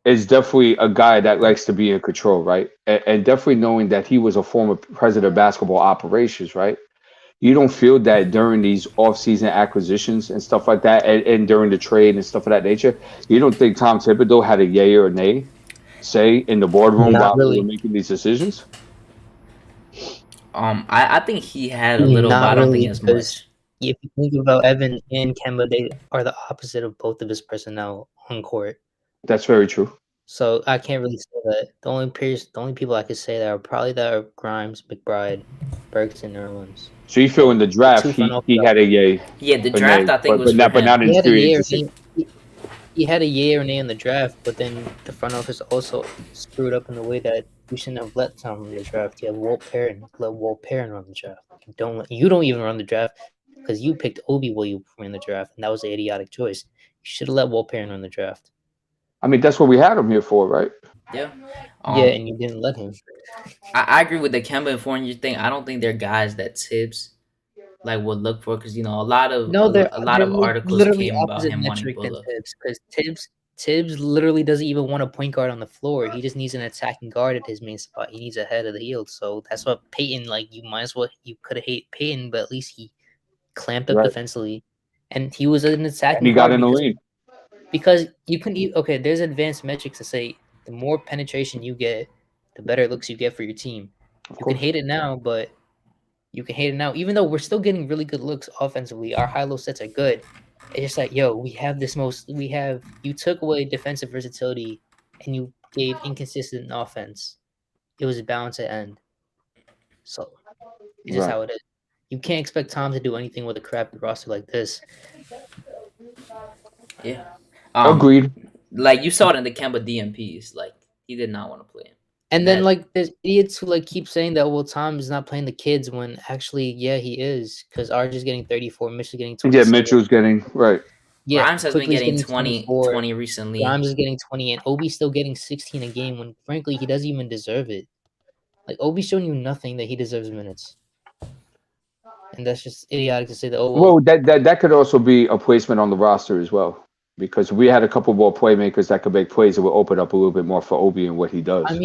is definitely a guy that likes to be in control, right? And definitely knowing that he was a former president of basketball operations, right? You don't feel that during these off-season acquisitions and stuff like that, and during the trade and stuff of that nature, you don't think Tom Thibodeau had a yay or nay say in the boardroom Not while they were really. making these decisions? I think he had a little, but I Not don't think really, as because much. if you think about Evan and Kemba, they are the opposite of both of his personnel on court. That's very true. So I can't really say that. The only people I could say that are probably that are Grimes, McBride, Burks, and Nerlens. So you feel in the The draft two front office. he had a yay Yeah, the or draft nay, I think was for but not him. in He had a free year. agency. He had a year or nay in the draft, but then the front office also screwed up in the way that we shouldn't have let Tom run the draft. You have Walt Perrin, let Walt Perrin run the draft. You don't even run the draft because you picked Obi while you ran the draft, and that was an idiotic choice. You should have let Walt Perrin run the draft. I mean, that's what we had him here for, right? Yeah. Yeah, and you didn't let him. I agree with the Kemba and Fournier thing. I don't think they're guys that Tibbs like would look for because a lot of No, a lot they're of like articles literally came about opposite him wanting metric than Bullock. Tibbs because Tibbs literally doesn't even want a point guard on the floor. He just needs an attacking guard at his main spot. He needs a head of the heel. So that's what Peyton you could have hated Peyton, but at least he clamped up Right. defensively, and he was an And attacking he got guard in the lead. because you can okay. There's advanced metrics to say the more penetration you get, the better looks you get for your team. Of You can course. hate it now, but you can hate it now, even though we're still getting really good looks offensively. Our high-low sets are good. It's just like, you took away defensive versatility and you gave inconsistent offense. It was bound to end. So it's just Right. how it is. You can't expect Tom to do anything with a crappy roster like this. Yeah. Agreed. Like you saw it in the Kemba DMPs. Like he did not want to play him. And then like there's idiots who like keep saying that Tom is not playing the kids when actually he is because Rj is getting 34, Mitch is getting 27. Yeah, Mitchell's getting right. Yeah, Grimes has been Quickly's getting 24. 20 recently. Grimes is getting 20, and Obi's still getting 16 a game when, frankly, he doesn't even deserve it. Like, Obi's showing you nothing that he deserves minutes. And that's just idiotic to say that, Well, that could also be a placement on the roster as well. Because we had a couple more playmakers that could make plays that would open up a little bit more for Obi and what he does. I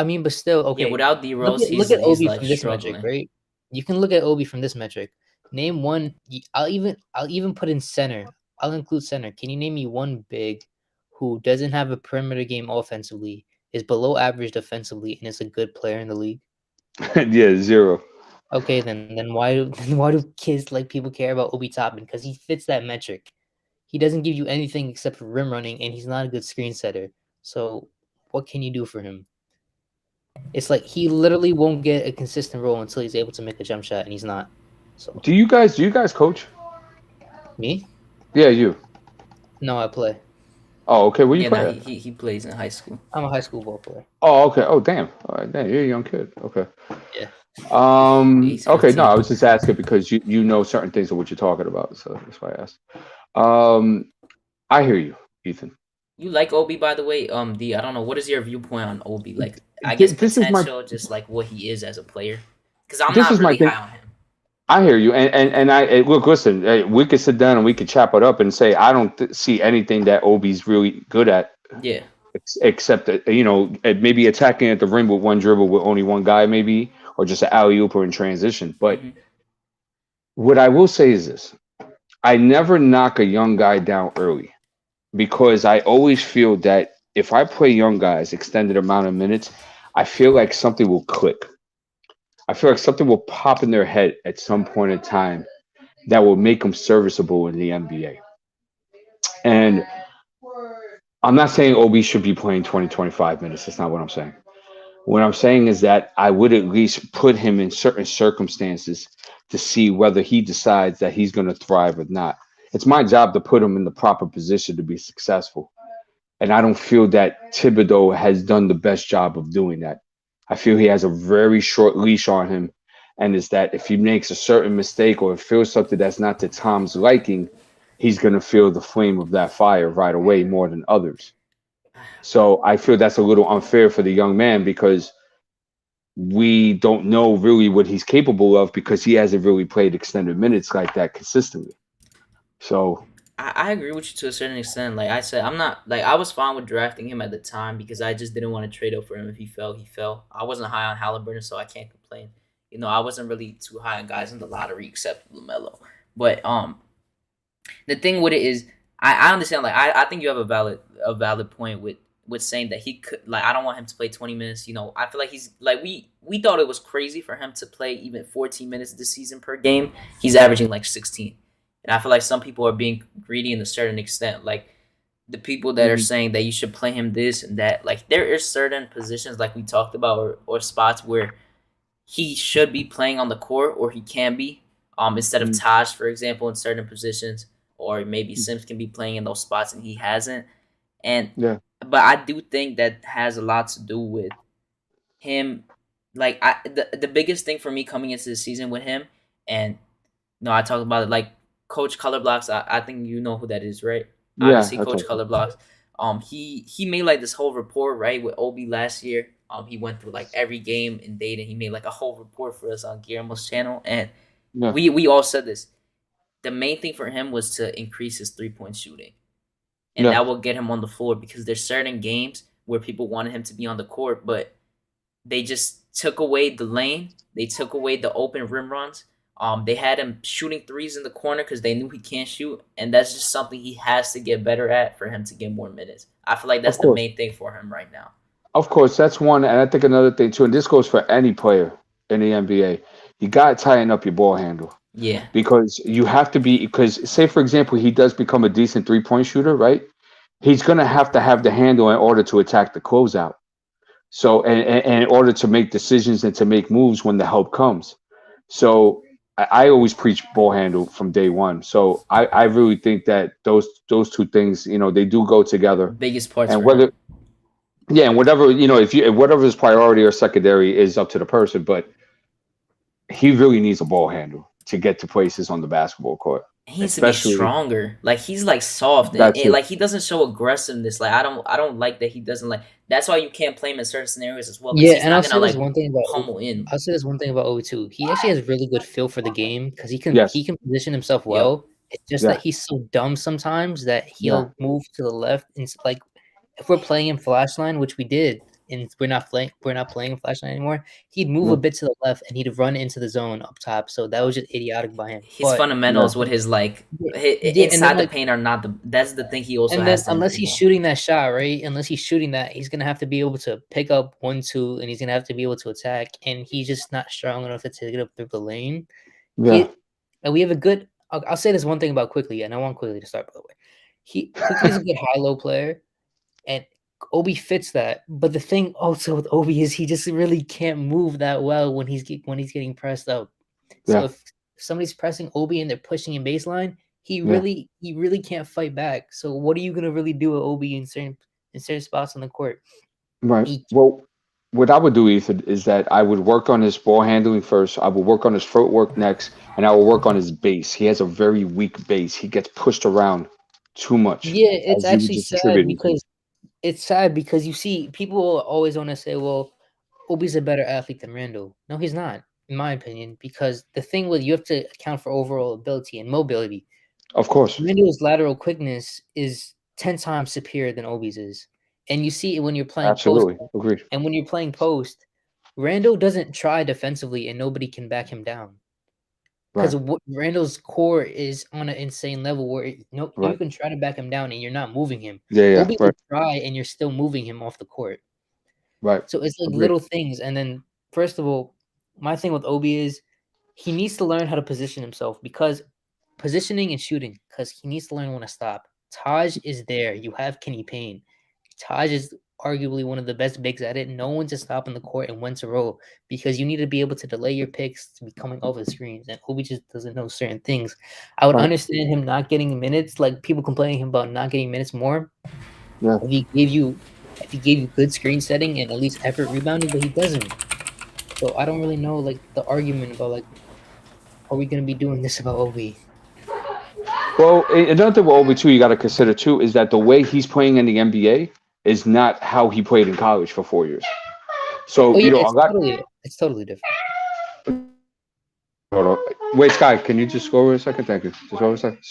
mean, but still, okay. Yeah, without D-Rose, look at Obi like from this struggling. metric, right? You can look at Obi from this metric. Name one. I'll even put in center. I'll include center. Can you name me one big who doesn't have a perimeter game offensively, is below average defensively, and is a good player in the league? Yeah, zero. Okay, then why do kids like people care about Obi Toppin? Because he fits that metric. He doesn't give you anything except for rim running, and he's not a good screen setter. So what can you do for him? It's like he literally won't get a consistent role until he's able to make a jump shot, and he's not. So Do you guys coach? me? Yeah, you. No, I play. Oh, okay. Where you play? No, he plays in high school. I'm a high school ball player. Oh, okay. Oh, damn. All right, damn, you're a young kid. Okay. Yeah. He's Okay. 15. No, I was just asking because you know certain things of what you're talking about, so that's why I asked. I hear you, Ethan. You like Obi, by the way. D, I don't know. What is your viewpoint on Obi? Like, I This guess is my- potential, just like what he is as a player. Because I'm This not is my really thing. high on him. I hear you, and I look. Listen, we could sit down and we could chop it up and say I don't see anything that Obi's really good at. Yeah. Except that maybe attacking at the rim with one dribble with only one guy, maybe, or just an alley oop or in transition. But what I will say is this: I never knock a young guy down early because I always feel that if I play young guys extended amount of minutes, I feel like something will click. I feel like something will pop in their head at some point in time that will make them serviceable in the NBA. And I'm not saying Obi should be playing 20, 25 minutes. That's not what I'm saying. What I'm saying is that I would at least put him in certain circumstances to see whether he decides that he's going to thrive or not. It's my job to put him in the proper position to be successful. And I don't feel that Thibodeau has done the best job of doing that. I feel he has a very short leash on him. And it's that if he makes a certain mistake or feels something that's not to Tom's liking, he's going to feel the flame of that fire right away more than others. So I feel that's a little unfair for the young man because we don't know really what he's capable of because he hasn't really played extended minutes like that consistently. So I agree with you to a certain extent. Like I said, I'm not like I was fine with drafting him at the time because I just didn't want to trade up for him. If he fell, he fell. I wasn't high on Halliburton, so I can't complain. I wasn't really too high on guys in the lottery except LaMelo. But the thing with it is, I understand. Like I think you have a valid point with saying that he could. Like I don't want him to play 20 minutes. I feel like he's like we thought it was crazy for him to play even 14 minutes this season per game. He's averaging like 16. And I feel like some people are being greedy in a certain extent. Like the people that are saying that you should play him this and that. Like there is certain positions like we talked about or spots where he should be playing on the court or he can be. Instead of Taj, for example, in certain positions. Or maybe Sims can be playing in those spots and he hasn't. But I do think that has a lot to do with him. Like the biggest thing for me coming into the season with him, and I talked about it like Coach Color Blocks. I think you know who that is, right? Yeah, Obviously, Coach Color Blocks. He made like this whole report right with Obi last year. He went through like every game in Dayton. He made like a whole report for us on Guillermo's channel, and Yeah. we all said this. The main thing for him was to increase his 3-point shooting, and Yeah. that will get him on the floor because there's certain games where people wanted him to be on the court, but they just took away the lane. They took away the open rim runs. They had him shooting threes in the corner because they knew he can't shoot, and that's just something he has to get better at for him to get more minutes. I feel like that's Of the course. main thing for him right now. Of course, that's one. And I think another thing, too, and this goes for any player in the NBA, you got to tighten up your ball handle. Yeah. Because you have to be, because say, for example, he does become a decent 3-point shooter, right? He's going to have the handle in order to attack the closeout. So, and in order to make decisions and to make moves when the help comes. So I always preach ball handle from day one. So I really think that those two things, they do go together. Biggest parts And for him. and whatever, if whatever his priority or secondary is up to the person, but he really needs a ball handle to get to places on the basketball court. He needs to be stronger. Like he's like soft and like he doesn't show aggressiveness. Like I don't like that he doesn't like. That's why you can't play him in certain scenarios as well. Yeah, he's and not I'll gonna say like this one thing about pummel in. I'll say this one thing about Obi too. He actually has really good feel for the game because he can position himself well. It's just that he's so dumb sometimes that he'll move to the left and like if we're playing in flash line, which we did, and we're not playing in flash line anymore, he'd move a bit to the left and he'd run into the zone up top. So that was just idiotic by him. His fundamentals with his like inside the paint are not the. That's the thing he also has. Unless he's shooting that shot, right? Unless he's shooting that, he's gonna have to be able to pick up 1-2, and he's gonna have to be able to attack. And he's just not strong enough to take it up through the lane. Yeah. And we have a good. I'll say this one thing about Quickly, and I want Quickly to start by the way. Quickly's a good high-low player. And Obi fits that, but the thing also with Obi is he just really can't move that well when he's getting pressed up. So if somebody's pressing Obi and they're pushing him baseline, he really can't fight back. So what are you gonna really do with Obi in certain spots on the court? Right. Well, what I would do, Ethan, is that I would work on his ball handling first. I would work on his footwork next, and I will work on his base. He has a very weak base. He gets pushed around too much. Yeah, it's actually sad because you see people always want to say, well, Obi's a better athlete than Randall. No, he's not, in my opinion, because the thing with you have to account for overall ability and mobility. Of course. Randall's lateral quickness is 10 times superior than Obi's is. And you see it when you're playing Absolutely. post. Agreed. And when you're playing post, Randall doesn't try defensively and nobody can back him down. Because Randall's core is on an insane level where you can try to back him down and you're not moving him. Obi will try and you're still moving him off the court. Right. So it's like little things. And then, first of all, my thing with Obi is he needs to learn how to position himself because positioning and shooting, because he needs to learn when to stop. Taj is there. You have Kenny Payne. Taj is arguably one of the best bigs at it. No one to stop in the court and when to roll because you need to be able to delay your picks to be coming off the screens. And Obi just doesn't know certain things. I would understand him not getting minutes, like people complaining about not getting minutes more. Yeah. If he gave you good screen setting and at least effort rebounding, but he doesn't. So I don't really know like the argument about like, are we gonna be doing this about Obi? Well, another thing with Obi too, you got to consider too, is that the way he's playing in the NBA is not how he played in college for 4 years. So it's totally different. Hold on. Wait, Sky, can you just go over a second? Thank you. Just over a second.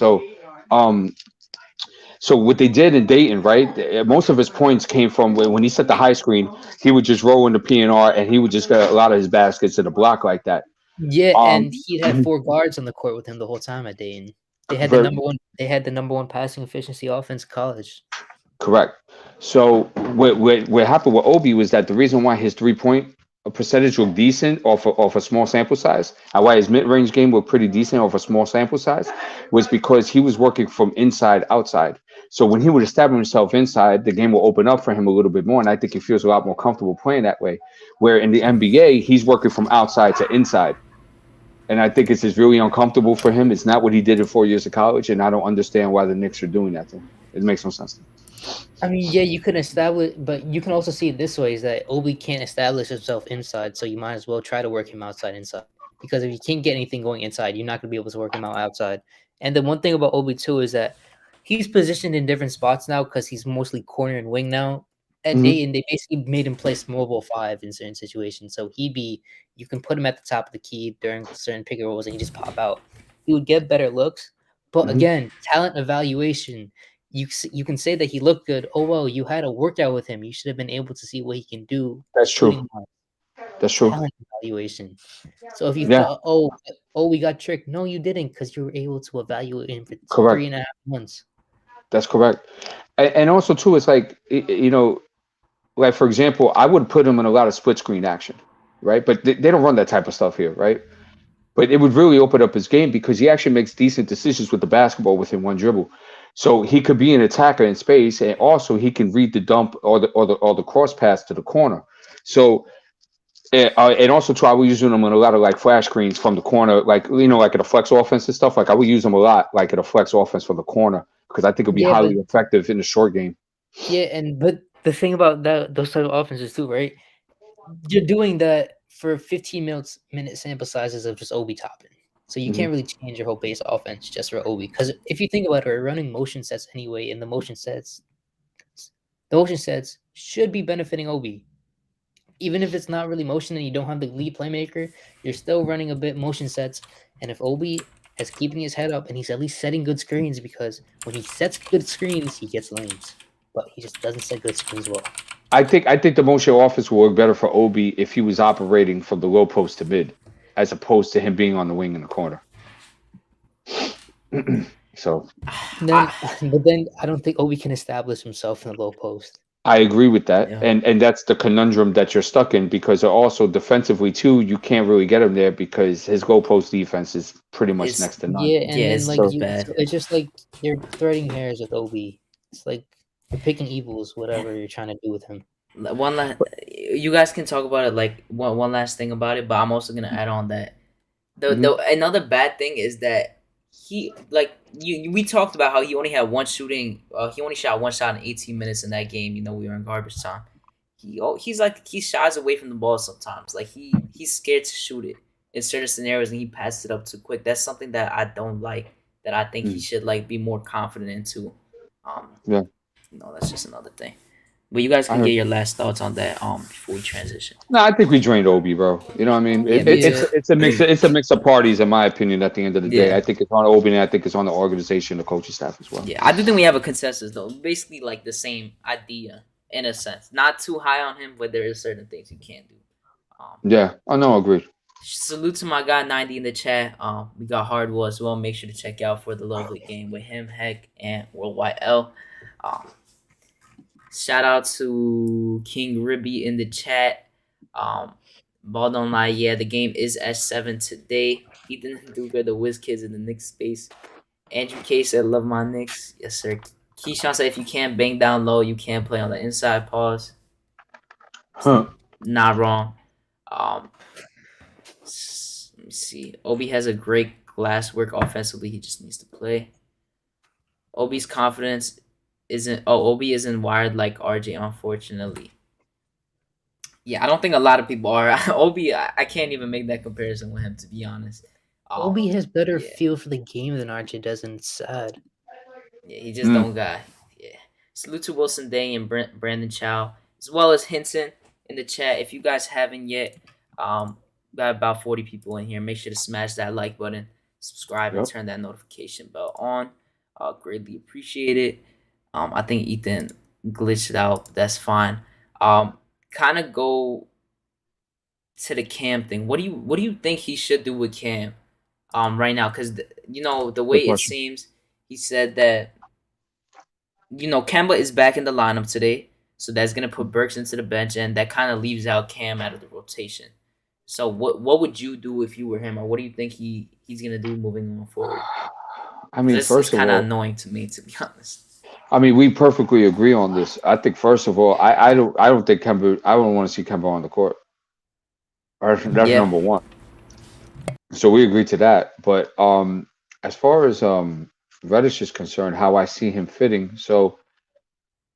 So what they did in Dayton, right? Most of his points came from when he set the high screen, he would just roll into PNR and he would just get a lot of his baskets to the block like that. Yeah, and he had 4 guards on the court with him the whole time at Dayton. They had the number one. They had the number 1 passing efficiency offense in college. Correct. So what happened with Obi was that the reason why his 3-point percentage looked decent off a small sample size, and why his mid-range game looked pretty decent off a small sample size, was because he was working from inside outside. So when he would establish himself inside, the game will open up for him a little bit more, and I think he feels a lot more comfortable playing that way. Where in the NBA, he's working from outside to inside. And I think it's just really uncomfortable for him. It's not what he did in 4 years of college, and I don't understand why the Knicks are doing that to him. It makes no sense to me. I mean, yeah, you can establish, but you can also see it this way: is that Obi can't establish himself inside, so you might as well try to work him inside. Because if you can't get anything going inside, you're not going to be able to work him out outside. And the one thing about Obi too is that he's positioned in different spots now because he's mostly corner and wing now. At Mhm. Dayton, they basically made him play mobile 5 in certain situations. So you can put him at the top of the key during certain pick and rolls and he just pop out. He would get better looks. But Mhm. again, talent evaluation, you can say that he looked good. Oh, well, you had a workout with him. You should have been able to see what he can do. That's true. shooting-wise. That's true. Talent evaluation. So if you Yeah. thought, we got tricked. No, you didn't, because you were able to evaluate him for Correct. 3.5 months. That's correct. And also too, it's like like for example, I would put him in a lot of split screen action, right? But they don't run that type of stuff here, right? But it would really open up his game because he actually makes decent decisions with the basketball within one dribble. So he could be an attacker in space, and also he can read the dump or the cross pass to the corner. So and also too, I was using him in a lot of like flash screens from the corner, like like at a flex offense and stuff. Like I would use him a lot, like at a flex offense from the corner, because I think it'd be Yeah, highly effective in the short game. Yeah, but the thing about those type of offenses too, right? You're doing that for 15 minute sample sizes of just Obi topping. So you Mhm. can't really change your whole base offense just for Obi. Because if you think about it, we're running motion sets anyway, and the motion sets should be benefiting Obi. Even if it's not really motion and you don't have the lead playmaker, you're still running a bit motion sets. And if Obi is keeping his head up and he's at least setting good screens, because when he sets good screens, he gets lanes. But he just doesn't set good screens well. I think the motion offense will work better for Obi if he was operating from the low post to mid, as opposed to him being on the wing in the corner. So But then I don't think Obi can establish himself in the low post. I agree with that, Yeah. and that's the conundrum that you're stuck in, because also defensively too, you can't really get him there because his goal post defense is pretty much It's- next to none. Yeah, and Yeah, then it's like bad. so it's just like you're threading hairs with Obi. It's like you're picking evils, whatever you're trying to do with him. One last, you guys can talk about it. Like one last thing about it, but I'm also gonna add on that the another bad thing is that he we talked about how he only had one shooting. He only shot one shot in 18 minutes in that game. We were in garbage time. He shies away from the ball sometimes. Like he's scared to shoot it in certain scenarios, and he passes it up too quick. That's something that I don't like. That I think he should be more confident into. Yeah. That's just another thing. But you guys can I- get your last thoughts on that before we transition. No, I think we drained Obi, bro. You know what I mean? Yeah, It's a mix. It's a mix of parties, in my opinion. At the end of the day, Yeah. I think it's on Obi, and I think it's on the organization, the coaching staff as well. Yeah, I do think we have a consensus though. Basically, like the same idea in a sense. Not too high on him, but there is certain things you can't do. Yeah. Oh no, agreed. Salute to my guy 90 in the chat. We got Hardwell as well. Make sure to check out for the lovely game with him, Heck, and Worldwide L. Shout out to King Ribby in the chat. Ball don't lie. Yeah, the game is at 7 today. Ethan Duga, the Whiz Kids in the Knicks space. Andrew K said, "Love my Knicks." Yes, sir. Keyshawn said, "If you can't bang down low, you can't play on the inside." Pause. Huh. Not wrong. Let me see. Obi has a great glass work offensively. He just needs to play. Obi's confidence isn't. Obi isn't wired like RJ, unfortunately. Yeah, I don't think a lot of people are. Obi, I can't even make that comparison with him, to be honest. Obi has better yeah. feel for the game than RJ does, and it's sad. Yeah, he just don't got. Yeah. Salute to Wilson Day and Brandon Chow, as well as Hinton in the chat. If you guys haven't yet, got about 40 people in here. Make sure to smash that like button, subscribe, and turn that notification bell on. Greatly appreciate it. I think Ethan glitched out. That's fine. Kind of go to the Cam thing. What do you think he should do with Cam right now? Because the way it seems, he said that Kemba is back in the lineup today, so that's gonna put Burks into the bench, and that kind of leaves out Cam out of the rotation. So what would you do if you were him, or what do you think he's gonna do moving on forward? I mean, this first is of kind all, of annoying to me, to be honest. I mean, we perfectly agree on this. I think first of all, I don't think Kemba. I don't want to see Kemba on the court. That's number one. So we agree to that. But as far as Reddish is concerned, how I see him fitting. So,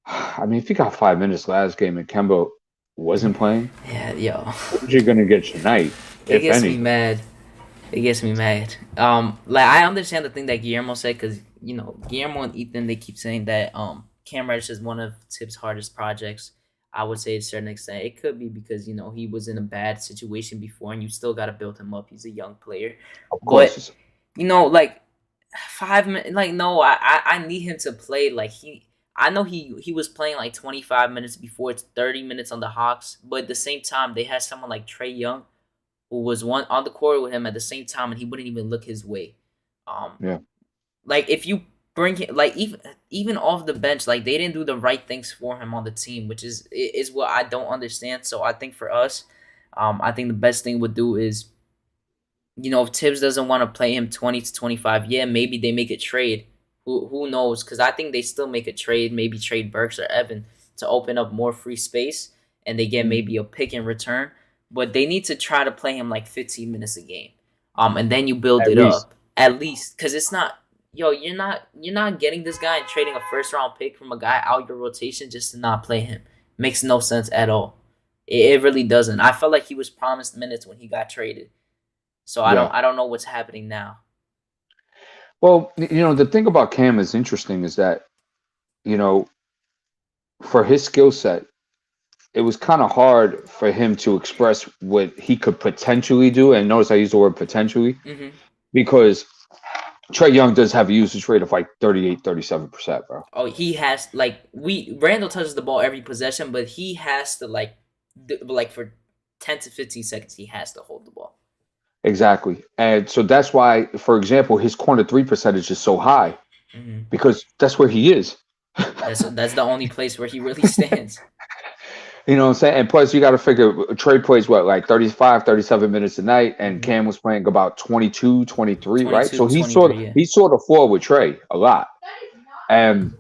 I mean, if he got 5 minutes last game and Kemba wasn't playing, what you're gonna get tonight? It gets me mad. It gets me mad. I understand the thing that Guillermo said, because Guillermo and Ethan, they keep saying that Cam Reddish is one of Tip's hardest projects. I would say to a certain extent it could be because he was in a bad situation before, and you still got to build him up. He's a young player, Of but course. like 5 minutes. Like no, I need him to play like he. I know he was playing like 25 minutes before. It's 30 minutes on the Hawks, but at the same time they had someone like Trey Young who was one on the court with him at the same time, and he wouldn't even look his way. Yeah. Like if you bring him, like even off the bench, like they didn't do the right things for him on the team, which is what I don't understand. So I think for us, I think the best thing would do is, if Tibbs doesn't want to play him 20 to 25, yeah, maybe they make a trade. Who knows? Because I think they still make a trade, maybe trade Burks or Evan to open up more free space, and they get maybe a pick in return. But they need to try to play him like 15 minutes a game, and then you build At it least. up at least, because it's not. You're not getting this guy and trading a first round pick from a guy out your rotation just to not play him. Makes no sense at all. It really doesn't. I felt like he was promised minutes when he got traded. So Yeah. I don't know what's happening now. Well, the thing about Cam is interesting is that, for his skill set, it was kind of hard for him to express what he could potentially do. And notice I use the word potentially Hmm. because Trey Young does have a usage rate of like 38, 37%, bro. Oh, he has Randall touches the ball every possession, but he has to for 10 to 15 seconds he has to hold the ball. Exactly. And so that's why, for example, his corner three percentage is so high Hmm. because that's where he is. That's the only place where he really stands. You know what I'm saying? And plus, you got to figure Trey plays what, like 35, 37 minutes a night, and Mhm. Cam was playing about 22, 23, right? 22, So 23, yeah. he sort of forward with Trey a lot. And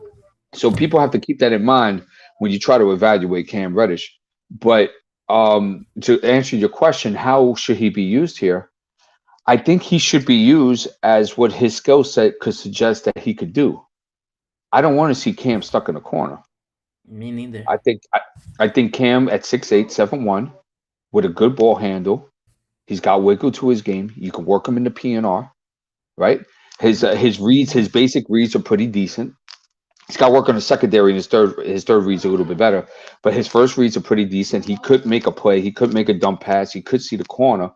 so people have to keep that in mind when you try to evaluate Cam Reddish. But to answer your question, how should he be used here? I think he should be used as what his skill set could suggest that he could do. I don't want to see Cam stuck in a corner. Me neither. I think Cam at 6'8", 7'1", with a good ball handle, he's got wiggle to his game. You can work him in the PNR, right? His reads, his basic reads are pretty decent. He's got work on the secondary, and his third reads a little bit better, but his first reads are pretty decent. He could make a play. He could make a dump pass. He could see the corner.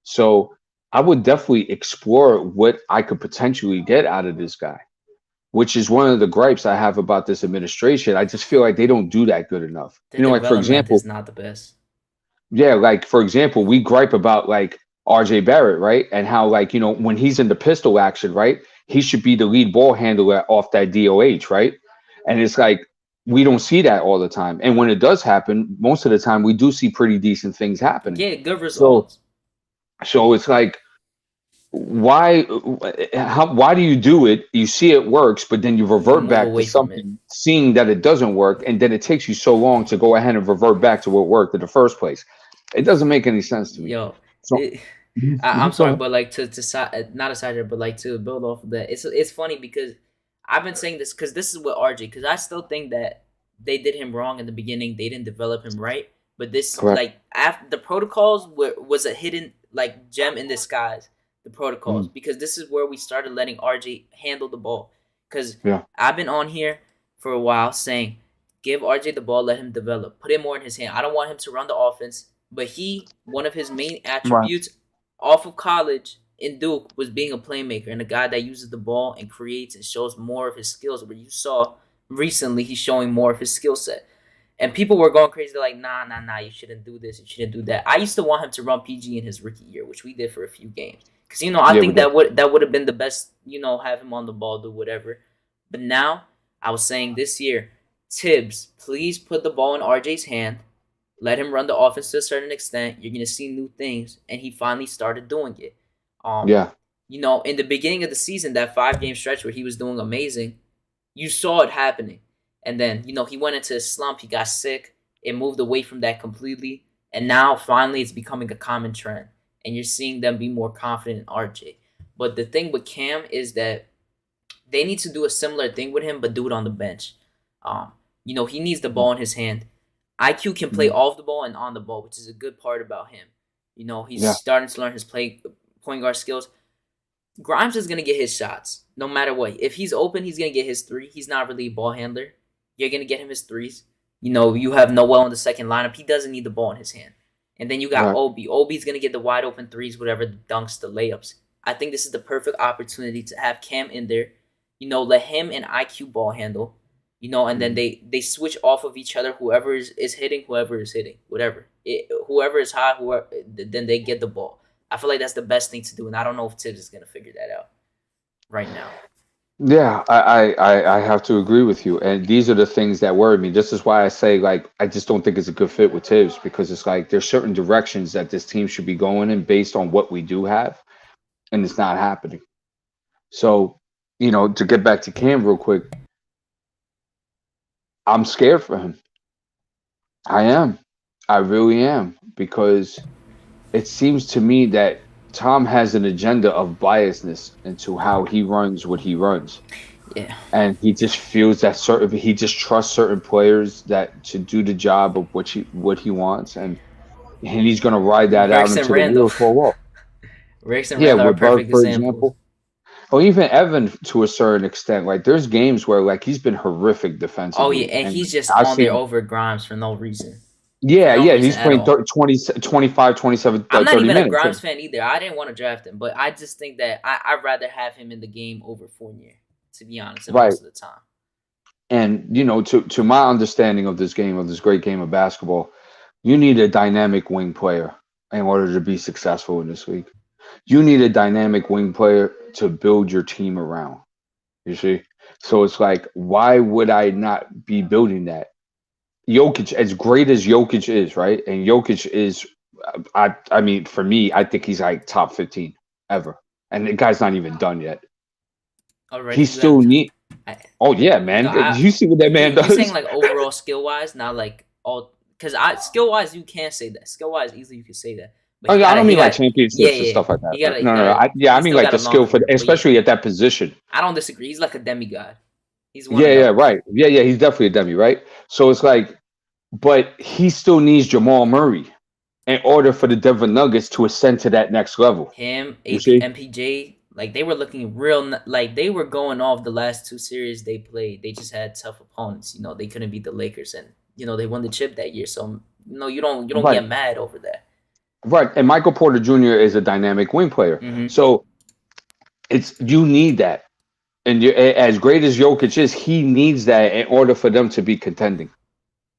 So I would definitely explore what I could potentially get out of this guy, which is one of the gripes I have about this administration. I just feel like they don't do that good enough. The Like for development example, is not the best. yeah, like for example, we gripe about like Rj Barrett, right? And how like, when he's in the pistol action, right? He should be the lead ball handler off that DOH, right? And it's like we don't see that all the time. And when it does happen, most of the time we do see pretty decent things happening. Yeah, good So results. so it's like why do you do it? You see it works, but then you You revert move back to away from it. something, seeing that it doesn't work, and then it takes you so long to go ahead and revert back to what worked in the first place. It doesn't make any sense to me. Yo, So I'm go sorry, ahead. but like to side, not a side here, but like to build off of that, it's funny because I've been saying this because this is what RJ, because I still think that they did him wrong in the beginning. They didn't develop him right, but this Correct. like after the protocols was a hidden like gem in disguise. The protocols, Mm. because this is where we started letting RJ handle the ball. Because Yeah. I've been on here for a while saying, give RJ the ball, let him develop, put it more in his hand. I don't want him to run the offense, but one of his main attributes off of college in Duke was being a playmaker and a guy that uses the ball and creates and shows more of his skills. Where you saw recently, he's showing more of his skill set. And people were going crazy. They're like, nah, you shouldn't do this. You shouldn't do that. I used to want him to run PG in his rookie year, which we did for a few games. Because, I Yeah, think we did. that would have been the best, have him on the ball, do whatever. But now, I was saying this year, Tibbs, please put the ball in RJ's hand. Let him run the offense to a certain extent. You're going to see new things. And he finally started doing it. Yeah. In the beginning of the season, that 5-game stretch where he was doing amazing, you saw it happening. And then, he went into a slump. He got sick. It moved away from that completely. And now, finally, it's becoming a common trend. And you're seeing them be more confident in RJ. But the thing with Cam is that they need to do a similar thing with him, but do it on the bench. He needs the ball in his hand. IQ can play off the ball and on the ball, which is a good part about him. He's Yeah. starting to learn his point guard skills. Grimes is gonna get his shots no matter what. If he's open, he's gonna get his three. He's not really a ball handler. You're gonna get him his threes. You have Noel in the second lineup. He doesn't need the ball in his hand. And then you got Right. Obi. Obi's gonna get the wide open threes, whatever, the dunks, the layups. I think this is the perfect opportunity to have Cam in there. Let him and IQ ball handle. And then they switch off of each other. Whoever is hitting, whatever. Whoever is hot, then they get the ball. I feel like that's the best thing to do, and I don't know if Tibbs is gonna figure that out right now. Yeah, I have to agree with you. And these are the things that worry me. This is why I say, like, I just don't think it's a good fit with Tibbs, because it's like there's certain directions that this team should be going in based on what we do have, and it's not happening. So, to get back to Cam real quick, I'm scared for him. I am. I really am, because it seems to me that Tom has an agenda of biasness into how he runs what he runs. Yeah. And he just feels that he just trusts certain players that to do the job of what he wants, and he's gonna ride that out Rex and into the Randall. wheel for a while. Rex and Randall are with Burke, perfect for examples. example. Or even Evan to a certain extent. Like there's games where like he's been horrific defensively. Oh yeah, and he's just I've on there seen- over Grimes for no reason. Yeah, no yeah, reason he's at playing all. 25, 27, I'm not 30 even minutes. a Grimes fan either. I didn't want to draft him, but I just think that I'd rather have him in the game over Fournier, to be honest, Right. most of the time. And to my understanding of this game, of this great game of basketball, you need a dynamic wing player in order to be successful in this league. You need a dynamic wing player to build your team around. You see? So it's like, why would I not be building that? Jokic, as great as Jokic is, right? And Jokic is, I mean, for me, I think he's like top 15 ever. And the guy's not even done yet. Already, He still need. Oh yeah, man! No, you see what that man You're does? saying like overall skill wise, not like all. Because skill wise, you can't say that. Skill wise, easily you can say that. But I don't mean like championships and stuff like that. He gotta, no, I mean still like got the a long skill for, career, but especially at that position. I don't disagree. He's like a demigod. He's one. Yeah, right. Yeah, he's definitely a demi, right? So it's like, but he still needs Jamal Murray in order for the Denver Nuggets to ascend to that next level. Him, You see? MPJ, like they were looking real, like they were going off the last two series they played. They just had tough opponents. They couldn't beat the Lakers, and they won the chip that year. So you don't Right. get mad over that. Right, and Michael Porter Jr. is a dynamic wing player. Mhm. So you need that. And as great as Jokic is, he needs that in order for them to be contending.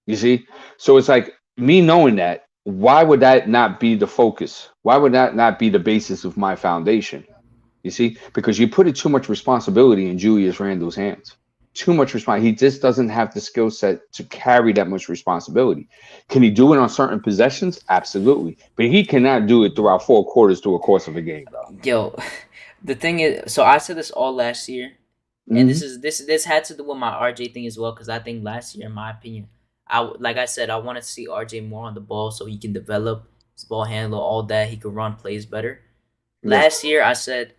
You see? So it's like, me knowing that, why would that not be the focus? Why would that not be the basis of my foundation? You see? Because you put too much responsibility in Julius Randle's hands. Too much responsibility. He just doesn't have the skill set to carry that much responsibility. Can he do it on certain possessions? Absolutely. But he cannot do it throughout 4 quarters through a course of a game, though. Yo, the thing is, so I said this all last year, and this had to do with my RJ thing as well, because I think last year, in my opinion, like I said, I wanted to see RJ more on the ball so he can develop his ball handle, all that. He could run plays better. Yeah. Last year, I said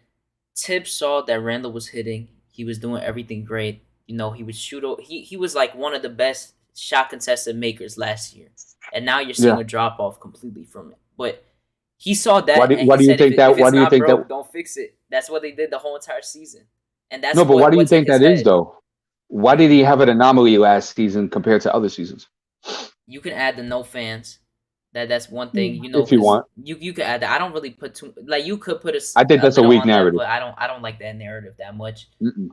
Tibbs saw that Randall was hitting. He was doing everything great. He would shoot. He was like one of the best shot contested makers last year, and now you're seeing a drop off completely from it. But he saw that. Why do you think that? Why do you think that? Don't fix it. That's what they did the whole entire season, and that's No, but why do you what's in think that his is, head. though? Why did he have an anomaly last season compared to other seasons? You can add the no fans. That's one thing. If you want, you could add that. I don't really put too like you could put a. I think that's a little weak on that, narrative. but I don't like that narrative that much. Mm-mm.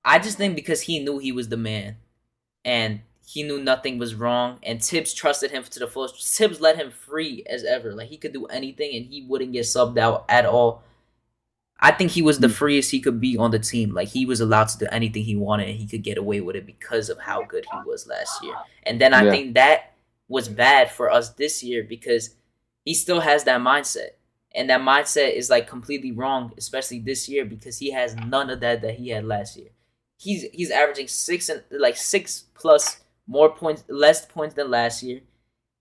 I just think because he knew he was the man, and he knew nothing was wrong, and Tibbs trusted him to the fullest. Tibbs let him free as ever. Like he could do anything, and he wouldn't get subbed out at all. I think he was the freest he could be on the team. Like he was allowed to do anything he wanted, and he could get away with it because of how good he was last year. And then I think that was bad for us this year because he still has that mindset. And that mindset is like completely wrong, especially this year, because he has none of that he had last year. He's averaging 6 plus more points, less points than last year.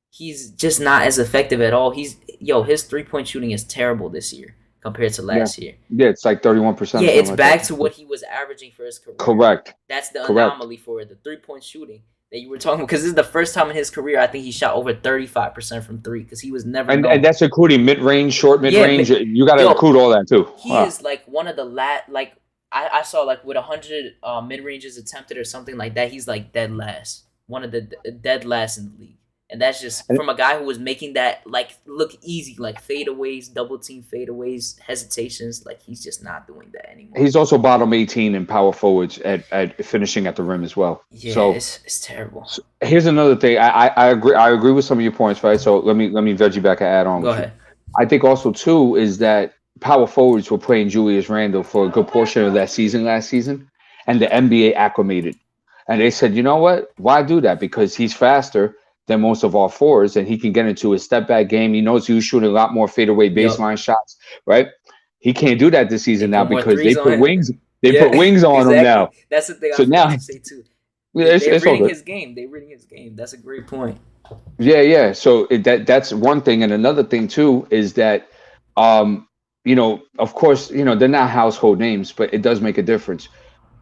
He's just not as effective at all. His 3-point shooting is terrible this year compared to last year. Yeah, it's like 31%. Yeah, it's back to what he was averaging for his career. Correct. That's the anomaly for it, the 3-point shooting. that you were talking about, because this is the first time in his career I think he shot over 35% from three, because he was never known. And that's including mid-range, short mid-range. You got to include all that too. He is like one of the like I saw like with 100 mid-ranges attempted or something like that. He's like dead last, one of the dead last in the league. And that's just from a guy who was making that like look easy, like fadeaways, double team fadeaways, hesitations. Like he's just not doing that anymore. He's also bottom 18 in power forwards at finishing at the rim as well. Yeah, so it's terrible. So here's another thing. I agree with some of your points, right? So let me veg you back and add on. Go ahead. I think also too is that power forwards were playing Julius Randle for a good portion of that season last season, and the NBA acclimated, and they said, you know what? Why do that? Because he's faster than most of our fours, and he can get into a step back game. He knows he's shooting a lot more fadeaway baseline shots, right? He can't do that this season now because they put wings. They put wings on him now. That's the thing. So now, to say too. They're reading his game. They're reading his game. That's a great point. Yeah. So that's one thing, and another thing too is that, of course, they're not household names, but it does make a difference.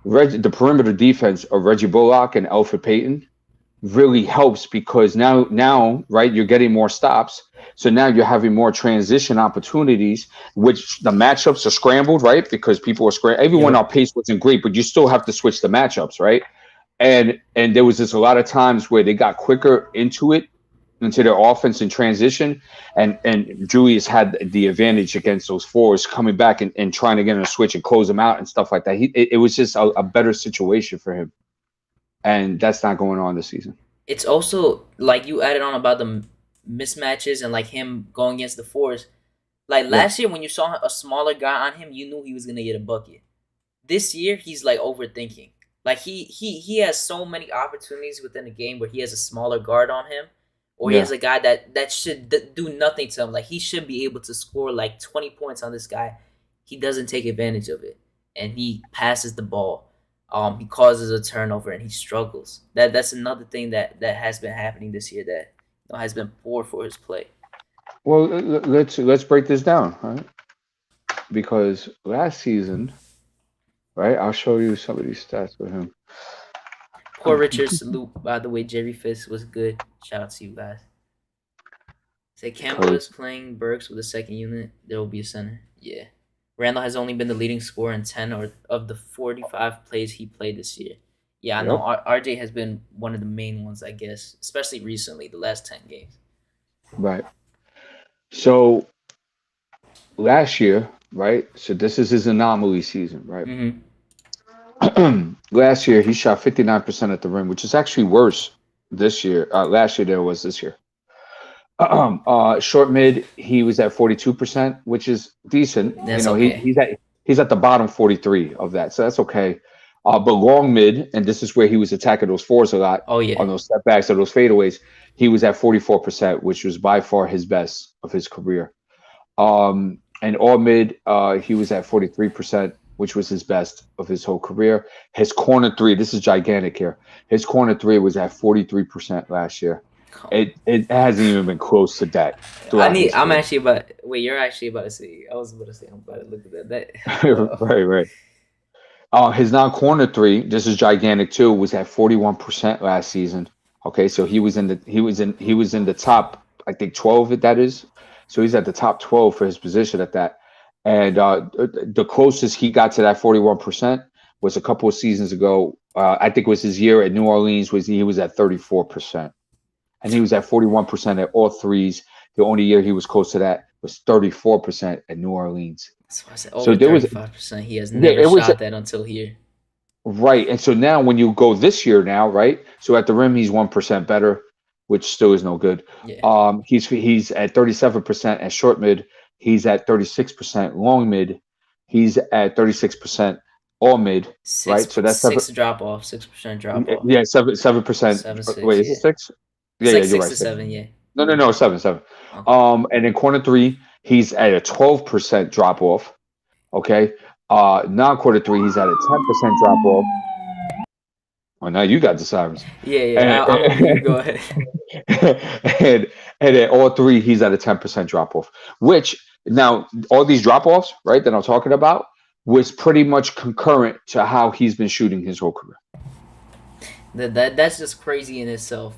The perimeter defense of Reggie Bullock and Elfrid Payton really helps because now, right, you're getting more stops. So now you're having more transition opportunities, which the matchups are scrambled, right? Because people are scrambling. Everyone, our pace wasn't great, but you still have to switch the matchups, right? And there was just a lot of times where they got quicker into their offense and transition. And Julius had the advantage against those fours coming back and trying to get in a switch and close them out and stuff like that. It was just a better situation for him. And that's not going on this season. It's also like you added on about the mismatches and like him going against the fours. Like last year when you saw a smaller guy on him, you knew he was going to get a bucket. This year, he's like overthinking. Like he has so many opportunities within the game where he has a smaller guard on him, or he has a guy that should do nothing to him. Like he should be able to score like 20 points on this guy. He doesn't take advantage of it, and he passes the ball. He causes a turnover and he struggles. That's another thing that has been happening this year that has been poor for his play. Well, let's break this down, right? Because last season, right? I'll show you some of these stats with him. Poor Richard, salute. By the way, Jerry Fist was good. Shout out to you guys. Say Campbell is playing Burks with a second unit. There will be a center. Yeah. Randall has only been the leading scorer in 10 of the 45 plays he played this year. Yeah, I know. RJ has been one of the main ones, I guess, especially recently, the last 10 games. Right. So last year, right? So this is his anomaly season, right? Mm-hmm. Last year, he shot 59% at the rim, which is actually worse this year. Last year than it was this year. Short mid, he was at 42%, which is decent. That's okay. He's at the bottom 43 of that, so that's okay. But long mid, and this is where he was attacking those fours a lot. Oh yeah, on those step backs or those fadeaways, he was at 44%, which was by far his best of his career. And all mid, he was at 43%, which was his best of his whole career. His corner three, this is gigantic here. His corner three was at 43% last year. It hasn't even been close to that. I'm actually about. Wait, you're actually about to say. I was about to say. I'm about to look at that. Right. His non-corner three, this is gigantic too, was at 41% last season. Okay, so he was in the top, I think 12. That is, so he's at the top 12 for his position at that. And the closest he got to that 41% was a couple of seasons ago. I think it was his year at New Orleans. He was at 34%. And he was at 41% at all threes. The only year he was close to that was 34% at New Orleans. That's why I said over 35%. He has never shot that until here. Right. And so now when you go this year now, right? So at the rim, he's 1% better, which still is no good. Yeah. He's at 37% at short mid. He's at 36% long mid. He's at 36% all mid. Right. So that's 6% drop off. 6% drop off. Yeah, 7%. Wait, is it 6? Yeah, you're 6 right. to 7, yeah. No, 7. Okay. And in corner three, he's at a 12% drop off. Okay. Non-quarter three, he's at a 10% drop off. Oh, now you got the sirens. Yeah. I'm go ahead. and at all three, he's at a 10% drop off. Which now all these drop offs, right, that I'm talking about, was pretty much concurrent to how he's been shooting his whole career. That's just crazy in itself.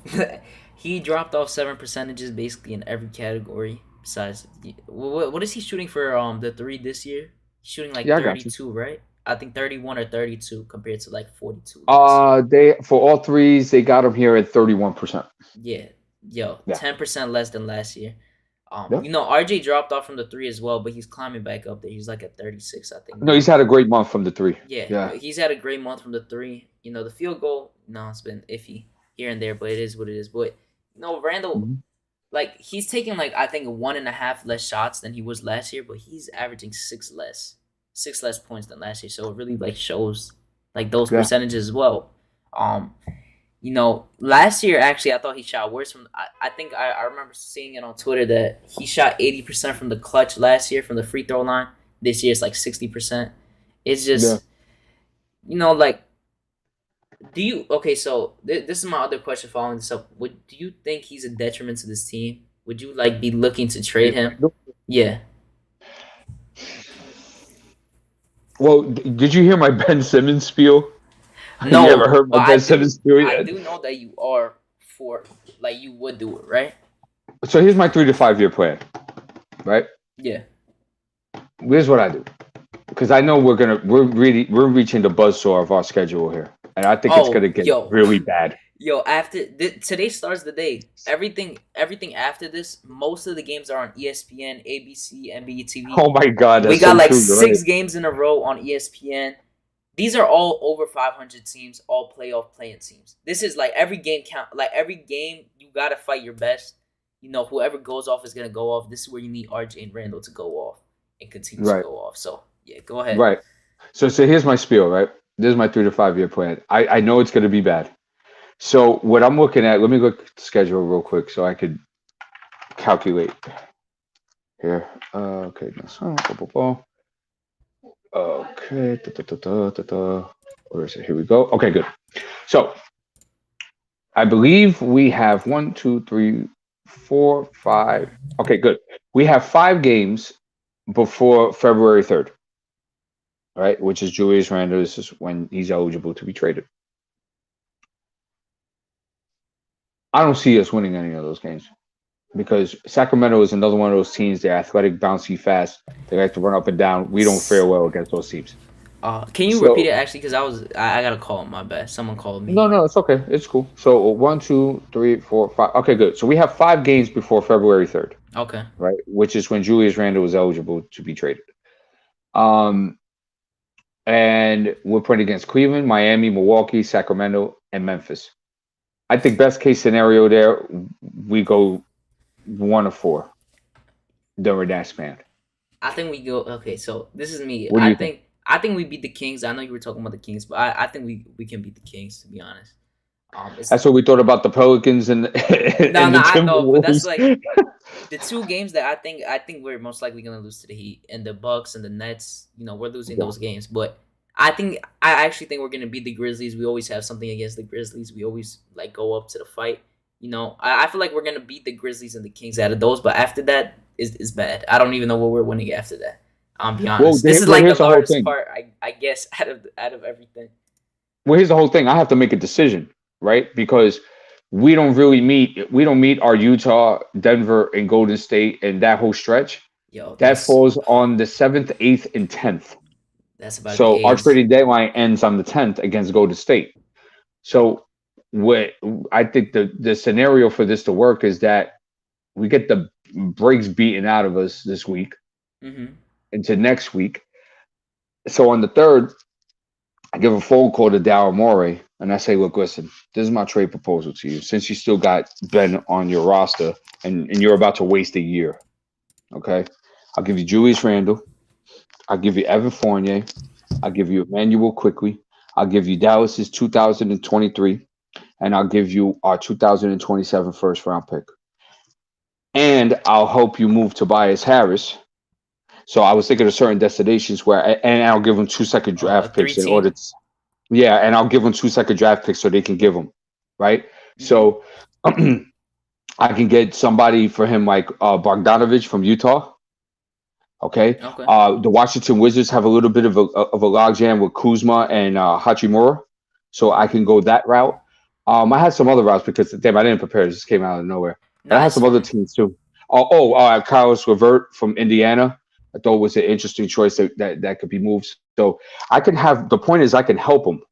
He dropped off 7 percentages basically in every category. Besides, what is he shooting for the three this year? He's shooting like Yeah, I got you. 32, right? I think 31 or 32 compared to like 42 last year. They for all threes they got him here at 31%. Yeah, yo, Yeah. 10% less than last year. Yeah. RJ dropped off from the three as well, but he's climbing back up there. He's like at 36, I think. No, he's had a great month from the three. Yeah, Yeah. he's had a great month from the three. The field goal, no, it's been iffy here and there, but it is what it is. But Randall, Mhm. like he's taking like I think 1.5 less shots than he was last year, but he's averaging six less points than last year. So it really like shows like those Yeah. percentages as well. Last year actually I thought he shot worse from. I think I remember seeing it on Twitter that he shot 80% from the clutch last year from the free throw line. This year it's like 60%. It's just like. Do you okay? So this is my other question. Following this up, do you think he's a detriment to this team? Would you like be looking to trade him? Yeah. Well, did you hear my Ben Simmons spiel? No. You ever heard my Ben Simmons spiel I yet? do know that you are for like you would do it, right? So here's my 3 to 5 year plan, right? Yeah. Here's what I do, because I know we're reaching the buzzsaw of our schedule here, and I think it's gonna get really bad. Yo, after today starts the day. Everything after this, most of the games are on ESPN, ABC, NBA TV. Oh my God, we got like 6 games in a row on ESPN. These are all over 500 teams, all playoff playing teams. This is like every game count. Like every game, you gotta fight your best. Whoever goes off is gonna go off. This is where you need RJ and Randall to go off and continue to go off. So yeah, go ahead. Right. So here's my spiel. Right. This is my 3 to 5 year plan. I know it's gonna be bad. So what I'm looking at, let me look at the schedule real quick so I could calculate here. Okay, okay. Where is it? Here we go. Okay, good. So I believe we have 1, 2, 3, 4, 5. Okay, good. We have 5 games before February 3rd. Right, which is Julius Randle. This is when he's eligible to be traded. I don't see us winning any of those games because Sacramento is another one of those teams. They're athletic, bouncy, fast. They like to run up and down. We don't fare well against those teams. Can you repeat it actually? Because I got a call. My bad. Someone called me. No, it's okay. It's cool. So 1, 2, 3, 4, 5. Okay, good. So we have 5 games before February 3rd. Okay. Right, which is when Julius Randle is eligible to be traded. And we're playing against Cleveland, Miami, Milwaukee, Sacramento, and Memphis. I think best case scenario there, we go 1 of 4 during that span. I think we go. Okay, so this is me. What do you think? I think we beat the Kings. I know you were talking about the Kings, but I think we can beat the Kings. To be honest, that's what we thought about the Pelicans and I know, but that's like the 2 games that I think we're most likely gonna lose to the Heat and the Bucks and the Nets. We're losing those games, but I actually think we're gonna beat the Grizzlies. We always have something against the Grizzlies. We always like go up to the fight. I feel like we're gonna beat the Grizzlies and the Kings out of those, but after that is bad. I don't even know what we're winning after that. I'll be honest. This is like the hardest part, I guess, out of everything. Well, here's the whole thing. I have to make a decision, right? Because we don't meet our Utah, Denver, and Golden State, and that whole stretch. That falls on the 7th, 8th, and 10th. That's about so our trading deadline ends on the 10th against Golden State. So what I think the scenario for this to work is that we get the breaks beaten out of us this week into next week. So on the 3rd, I give a phone call to Daryl Morey and I say, look, listen, this is my trade proposal to you. Since you still got Ben on your roster and you're about to waste a year, okay? I'll give you Julius Randle. I'll give you Evan Fournier. I'll give you Emmanuel Quickly. I'll give you Dallas's 2023. And I'll give you our 2027 first round pick. And I'll help you move Tobias Harris. So I was thinking of certain destinations and I'll give them 2 second draft picks in order to, and I'll give them 2 second draft picks so they can give them, right? So I can get somebody for him like Bogdanovich from Utah. Okay. The Washington Wizards have a little bit of a logjam with Kuzma and Hachimura, so I can go that route. I had some other routes because damn, I didn't prepare. It just came out of nowhere. But I had Nice. some other teams too. Carlos Levert from Indiana. I thought was an interesting choice that could be moved. So I can have the point is I can help them,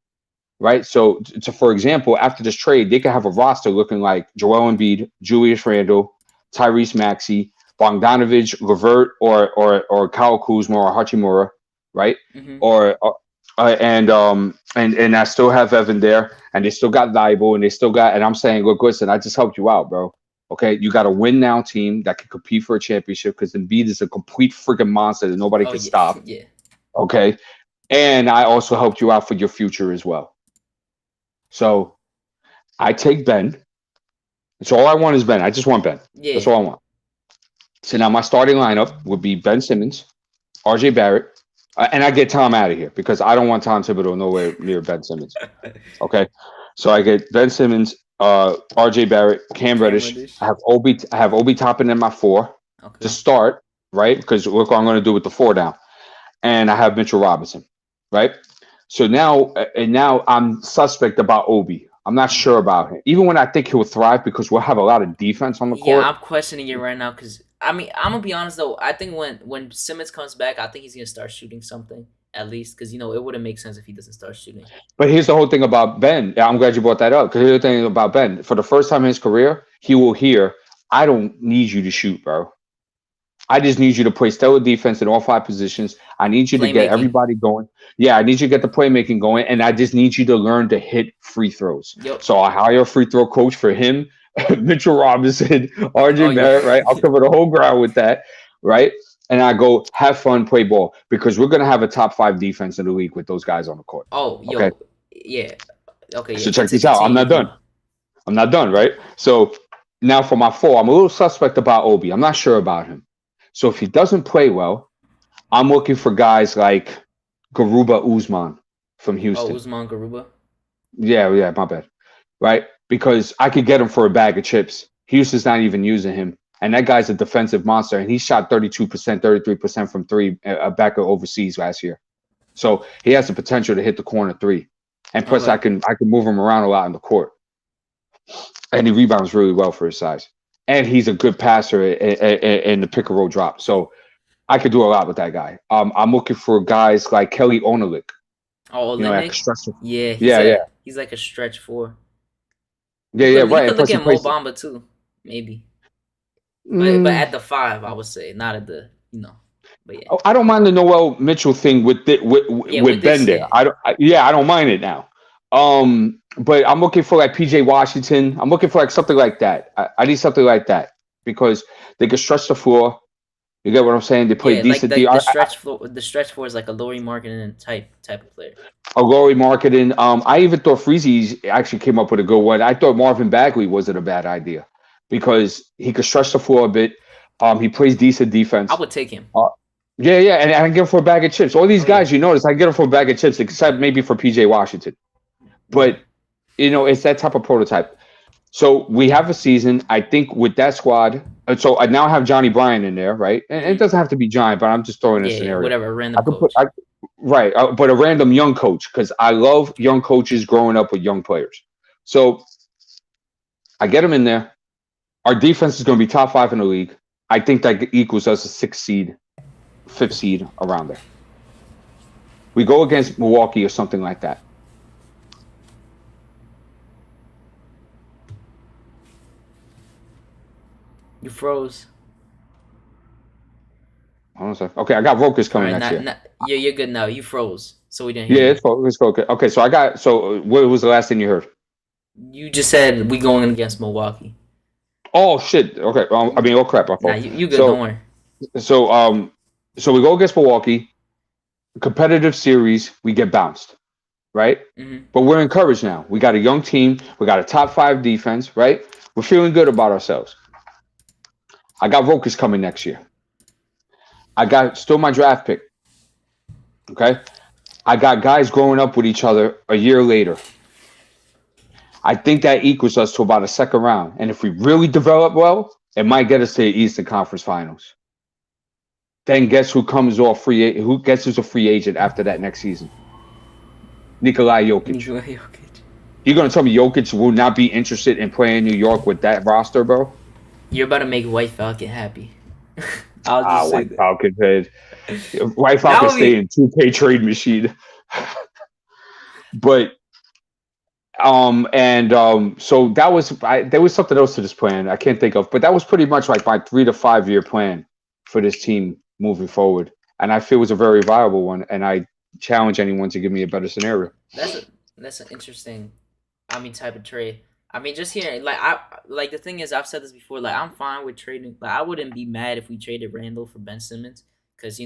right? So for example, after this trade, they could have a roster looking like Joel Embiid, Julius Randle, Tyrese Maxey, Bogdanovich, Levert, or Kyle Kuzma or Hachimura, right? Mm-hmm. And I still have Evan there, and they still got Thibault, and they still got. And I'm saying, look, listen, I just helped you out, bro. Okay, you got a win now team that can compete for a championship because Embiid is a complete freaking monster that nobody Oh can yeah, stop. yeah. Okay, and I also helped you out for your future as well. So I take Ben. That's all I want is Ben. I just want Ben. Yeah. That's all I want. So now my starting lineup would be Ben Simmons, RJ Barrett, and I get Tom out of here because I don't want Tom Thibodeau nowhere near Ben Simmons. Okay, so I get Ben Simmons, RJ Barrett, Cam Reddish. I have Obi Toppin in my 4 to start, right? Because look what I'm going to do with the 4 now, and I have Mitchell Robinson, right? So now I'm suspect about Obi. I'm not sure about him, even when I think he'll thrive because we'll have a lot of defense on the court. Yeah, I'm questioning it right now because I mean I'm gonna be honest though. I think when Simmons comes back, I think he's gonna start shooting something at least because it wouldn't make sense if he doesn't start shooting. But here's the whole thing about Ben. I'm glad you brought that up because here's the thing about Ben. For the first time in his career, he will hear, "I don't need you to shoot, bro. I just need you to play stellar defense in all 5 positions. I need you to get everybody going. Yeah, I need you to get the playmaking going, and I just need you to learn to hit free throws." Yep. So I hire a free throw coach for him, Mitchell Robinson, RJ Barrett, right? I'll cover the whole ground with that, right? And I go, have fun, play ball, because we're going to have a top 5 defense in the league with those guys on the court. Oh, yo. Okay? Yeah. Okay, yeah. So check this out. I'm not done, right? So now for my 4, I'm a little suspect about Obi. I'm not sure about him. So if he doesn't play well, I'm looking for guys like Garuba Usman from Houston. Oh, Usman Garuba? Yeah, my bad. Right? Because I could get him for a bag of chips. Houston's not even using him. And that guy's a defensive monster. And he shot 32%, 33% from 3 back overseas last year. So he has the potential to hit the corner 3. And plus I can move him around a lot in the court. And he rebounds really well for his size. And he's a good passer in the pick and roll drop. So I could do a lot with that guy. I'm looking for guys like Kelly Olynyk. Oh, Olynyk? Yeah. He's like a stretch 4. Yeah, right. You could look at Mo Bamba too, maybe. But at the 5, I would say, not at the, But yeah. I don't mind the Noel Mitchell thing with Ben there. I don't mind it now. But I'm looking for like PJ Washington. I'm looking for like something like that. I need something like that because they can stretch the floor. You get what I'm saying? They play decent. Like the stretch 4 is like a Lauri Markkanen type of player. A Lauri Markkanen. I even thought Freezy actually came up with a good one. I thought Marvin Bagley wasn't a bad idea because he could stretch the floor a bit. He plays decent defense. I would take him. Yeah, and I can get him for a bag of chips. All these guys, you notice, I get him for a bag of chips, except maybe for PJ Washington. But it's that type of prototype. So we have a season. I think with that squad. So I now have Johnny Bryan in there, right? And it doesn't have to be Johnny, but I'm just throwing a scenario. Whatever, random coach. But a random young coach because I love young coaches growing up with young players. So I get him in there. Our defense is going to be top 5 in the league. I think that equals us a 6th seed, 5th seed around there. We go against Milwaukee or something like that. You froze. Hold on a second. Okay, I got Volkers coming next year. You're good now. You froze, so we didn't hear you. It's okay. Okay, so what was the last thing you heard? You just said we going against Milwaukee. Oh shit. Okay. Oh crap. I thought. Nah, you good. Don't worry. So we go against Milwaukee. Competitive series. We get bounced, right? Mm-hmm. But we're encouraged now. We got a young team. We got a top 5 defense, right? We're feeling good about ourselves. I got Volkers coming next year. I got still my draft pick. Okay? I got guys growing up with each other a year later. I think that equals us to about a 2nd round. And if we really develop well, it might get us to the Eastern Conference Finals. Then guess who comes off who gets us a free agent after that next season? Nikola Jokic. You're gonna tell me Jokic will not be interested in playing in New York with that roster, bro? You're about to make White Falcon happy. I'll just say White that. Falcon head. White That Falcon would stay be in 2K trade machine. But so that was there was something else to this plan I can't think of, but that was pretty much like my 3 to 5 year plan for this team moving forward, and I feel it was a very viable one, and I challenge anyone to give me a better scenario. that's an interesting, type of trade. Just hearing the thing is, I've said this before. Like, I'm fine with trading. Like, I wouldn't be mad if we traded Randall for Ben Simmons, because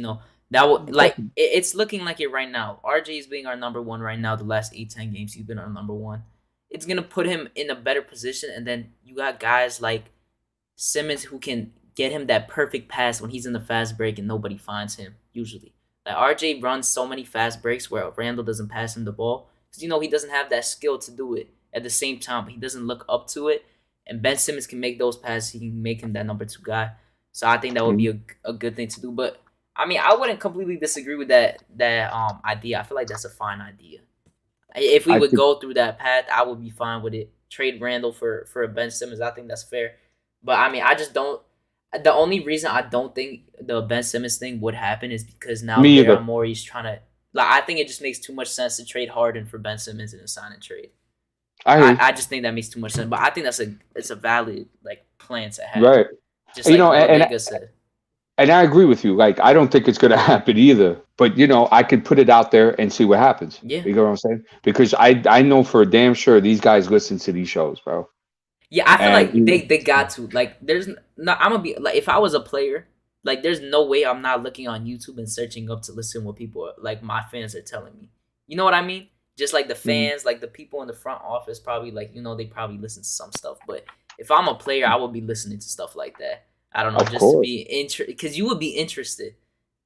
that would it's looking like it right now. RJ is being our number one right now. The last 8-10 games, he's been our number one. It's gonna put him in a better position, and then you got guys like Simmons who can get him that perfect pass when he's in the fast break and nobody finds him. Usually, like RJ runs so many fast breaks where Randall doesn't pass him the ball because he doesn't have that skill to do it at the same time. But he doesn't look up to it, and Ben Simmons can make those passes. He can make him that number 2 guy. So I think that would be a good thing to do. But I wouldn't completely disagree with that idea. I feel like that's a fine idea. If we would go through that path, I would be fine with it. Trade Randall for a Ben Simmons. I think that's fair. But I just don't. The only reason I don't think the Ben Simmons thing would happen is because now Daryl Morey's trying to. I think it just makes too much sense to trade Harden for Ben Simmons in a sign and trade. I just think that makes too much sense. But I think it's a valid plan to have. Right. Just like Omega said. And I agree with you. Like, I don't think it's going to happen either. But, I could put it out there and see what happens. Yeah. You know what I'm saying? Because I know for a damn sure these guys listen to these shows, bro. Yeah, I feel like they got to. There's no, I'm going to be, if I was a player, there's no way I'm not looking on YouTube and searching up to listen to what people, my fans are telling me. You know what I mean? Just like the fans, the people in the front office probably, they probably listen to some stuff. But if I'm a player, I would be listening to stuff like that. I don't know, to be interested, because you would be interested.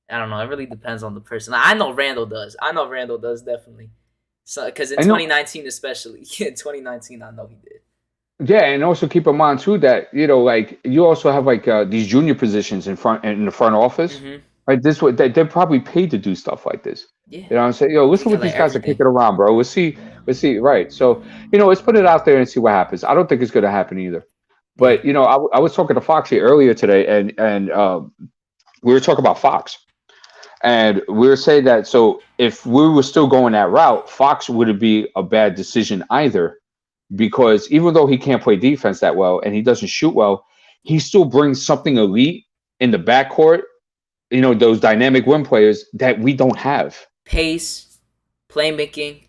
I don't know. It really depends on the person. I know Randall does. Definitely. So, because in 2019 especially, in 2019, I know he did. Yeah, and also keep in mind too that you also have these junior positions in the front office. Mm-hmm. Right, they're probably paid to do stuff like this. Yeah. You know what I'm saying? Listen what these guys are kicking around, bro. Let's see. Right. So let's put it out there and see what happens. I don't think it's going to happen either. But I was talking to Foxy earlier today, and we were talking about Fox, and we were saying that if we were still going that route, Fox wouldn't be a bad decision either, because even though he can't play defense that well and he doesn't shoot well, he still brings something elite in the backcourt. Those dynamic wing players that we don't have. Pace, playmaking.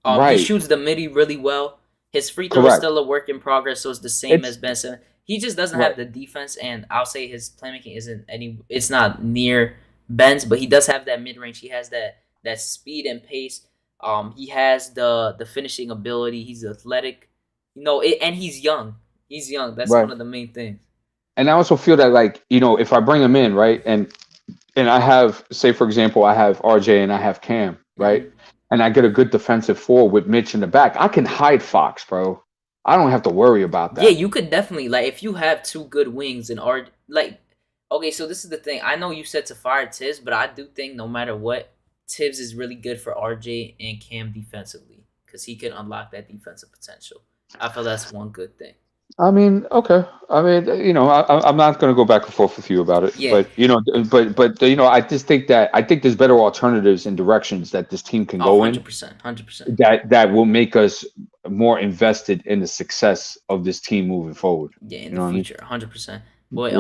Right. He shoots the midi really well. His free throw is still a work in progress, so it's the same as Ben Simmons. He just doesn't have the defense, and I'll say his playmaking it's not near Ben's, but he does have that mid range. He has that speed and pace. He has the finishing ability. He's athletic, and he's young. He's young. That's one of the main things. And I also feel that if I bring him in, right, and I have, say for example, I have RJ and I have Cam, right. Mm-hmm. And I get a good defensive four with Mitch in the back, I can hide Fox, bro. I don't have to worry about that. Yeah, you could definitely, if you have 2 good wings and okay, so this is the thing. I know you said to fire Tibbs, but I do think no matter what, Tibbs is really good for RJ and Cam defensively because he can unlock that defensive potential. I feel that's one good thing. Okay. I'm not going to go back and forth with you about it. Yeah. But I just think there's better alternatives and directions that this team can go 100%. That will make us more invested in the success of this team moving forward. Yeah, in the future, 100%. Boy,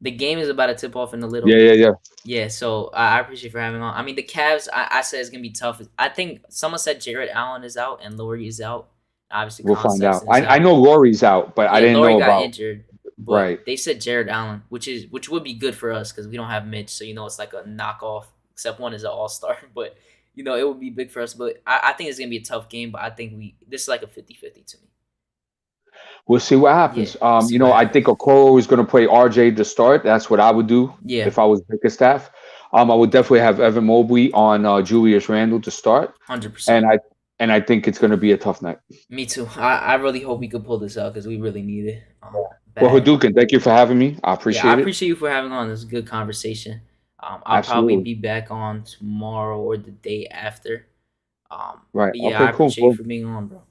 the game is about to tip off in a little bit. Yeah. Yeah, so I appreciate you for having on. The Cavs, I said it's going to be tough. I think someone said Jared Allen is out and Laurie is out. Obviously, we'll find out. I know Laurie's out, but I didn't know about. Got injured, but right. They said Jared Allen, which would be good for us because we don't have Mitch, so it's like a knockoff. Except one is an all-star, but it would be big for us. But I think it's gonna be a tough game. But I think this is like a 50-50 to me. We'll see what happens. I think Okoro is going to play RJ to start. That's what I would do if I was Bickerstaff. I would definitely have Evan Mobley on Julius Randle to start. 100%. And I think it's going to be a tough night. Me too. I really hope we could pull this out because we really need it. Well, Hadouken, thank you for having me. I appreciate it. I appreciate you for having on. This is a good conversation. I'll probably be back on tomorrow or the day after. Right. But I appreciate you for being on, bro.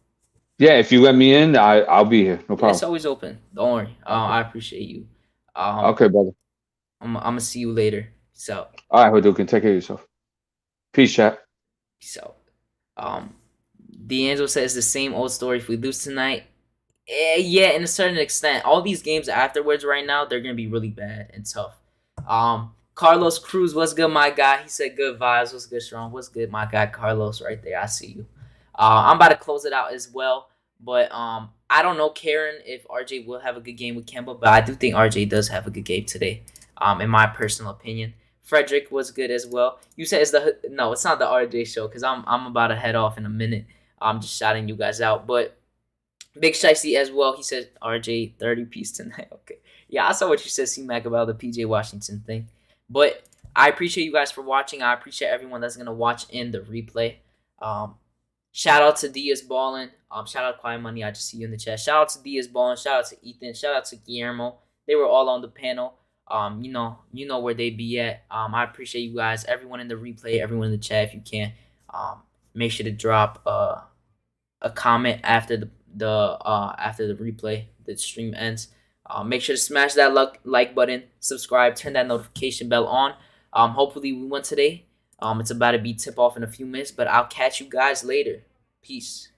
Yeah, if you let me in, I'll be here. No Yeah, it's problem. always open. Don't worry. Okay. I appreciate you. Um, Okay, brother. I'm gonna see you later. Peace out. All right, Hadouken. Take care of yourself. Peace, chat. Peace out. Um, D'Angelo says the same old story. If we lose tonight, yeah, in a certain extent. All these games afterwards right now, they're gonna be really bad and tough. Carlos Cruz, what's good, my guy? He said good vibes. What's good, Strong? What's good, my guy? Carlos, right there. I see you. I'm about to close it out as well. But I don't know, Karen, if RJ will have a good game with Kemba, but I do think RJ does have a good game today. In my personal opinion. Frederick was good as well. You said it's not the RJ show because I'm about to head off in a minute. I'm just shouting you guys out, but Big Shicey as well. He said RJ 30 piece tonight. Okay, yeah, I saw what you said, C-Mac, about the PJ Washington thing, but I appreciate you guys for watching. I appreciate everyone that's gonna watch in the replay. Shout out to Diaz Ballin. Shout out Quiet Money. I just see you in the chat. Shout out to Diaz Ballin. Shout out to Ethan. Shout out to Guillermo. They were all on the panel. You know where they be at. I appreciate you guys. Everyone in the replay, everyone in the chat, if you can, make sure to drop a comment after the replay, the stream ends. Make sure to smash that like button, subscribe, turn that notification bell on. Hopefully we win today. It's about to be tip off in a few minutes, but I'll catch you guys later. Peace.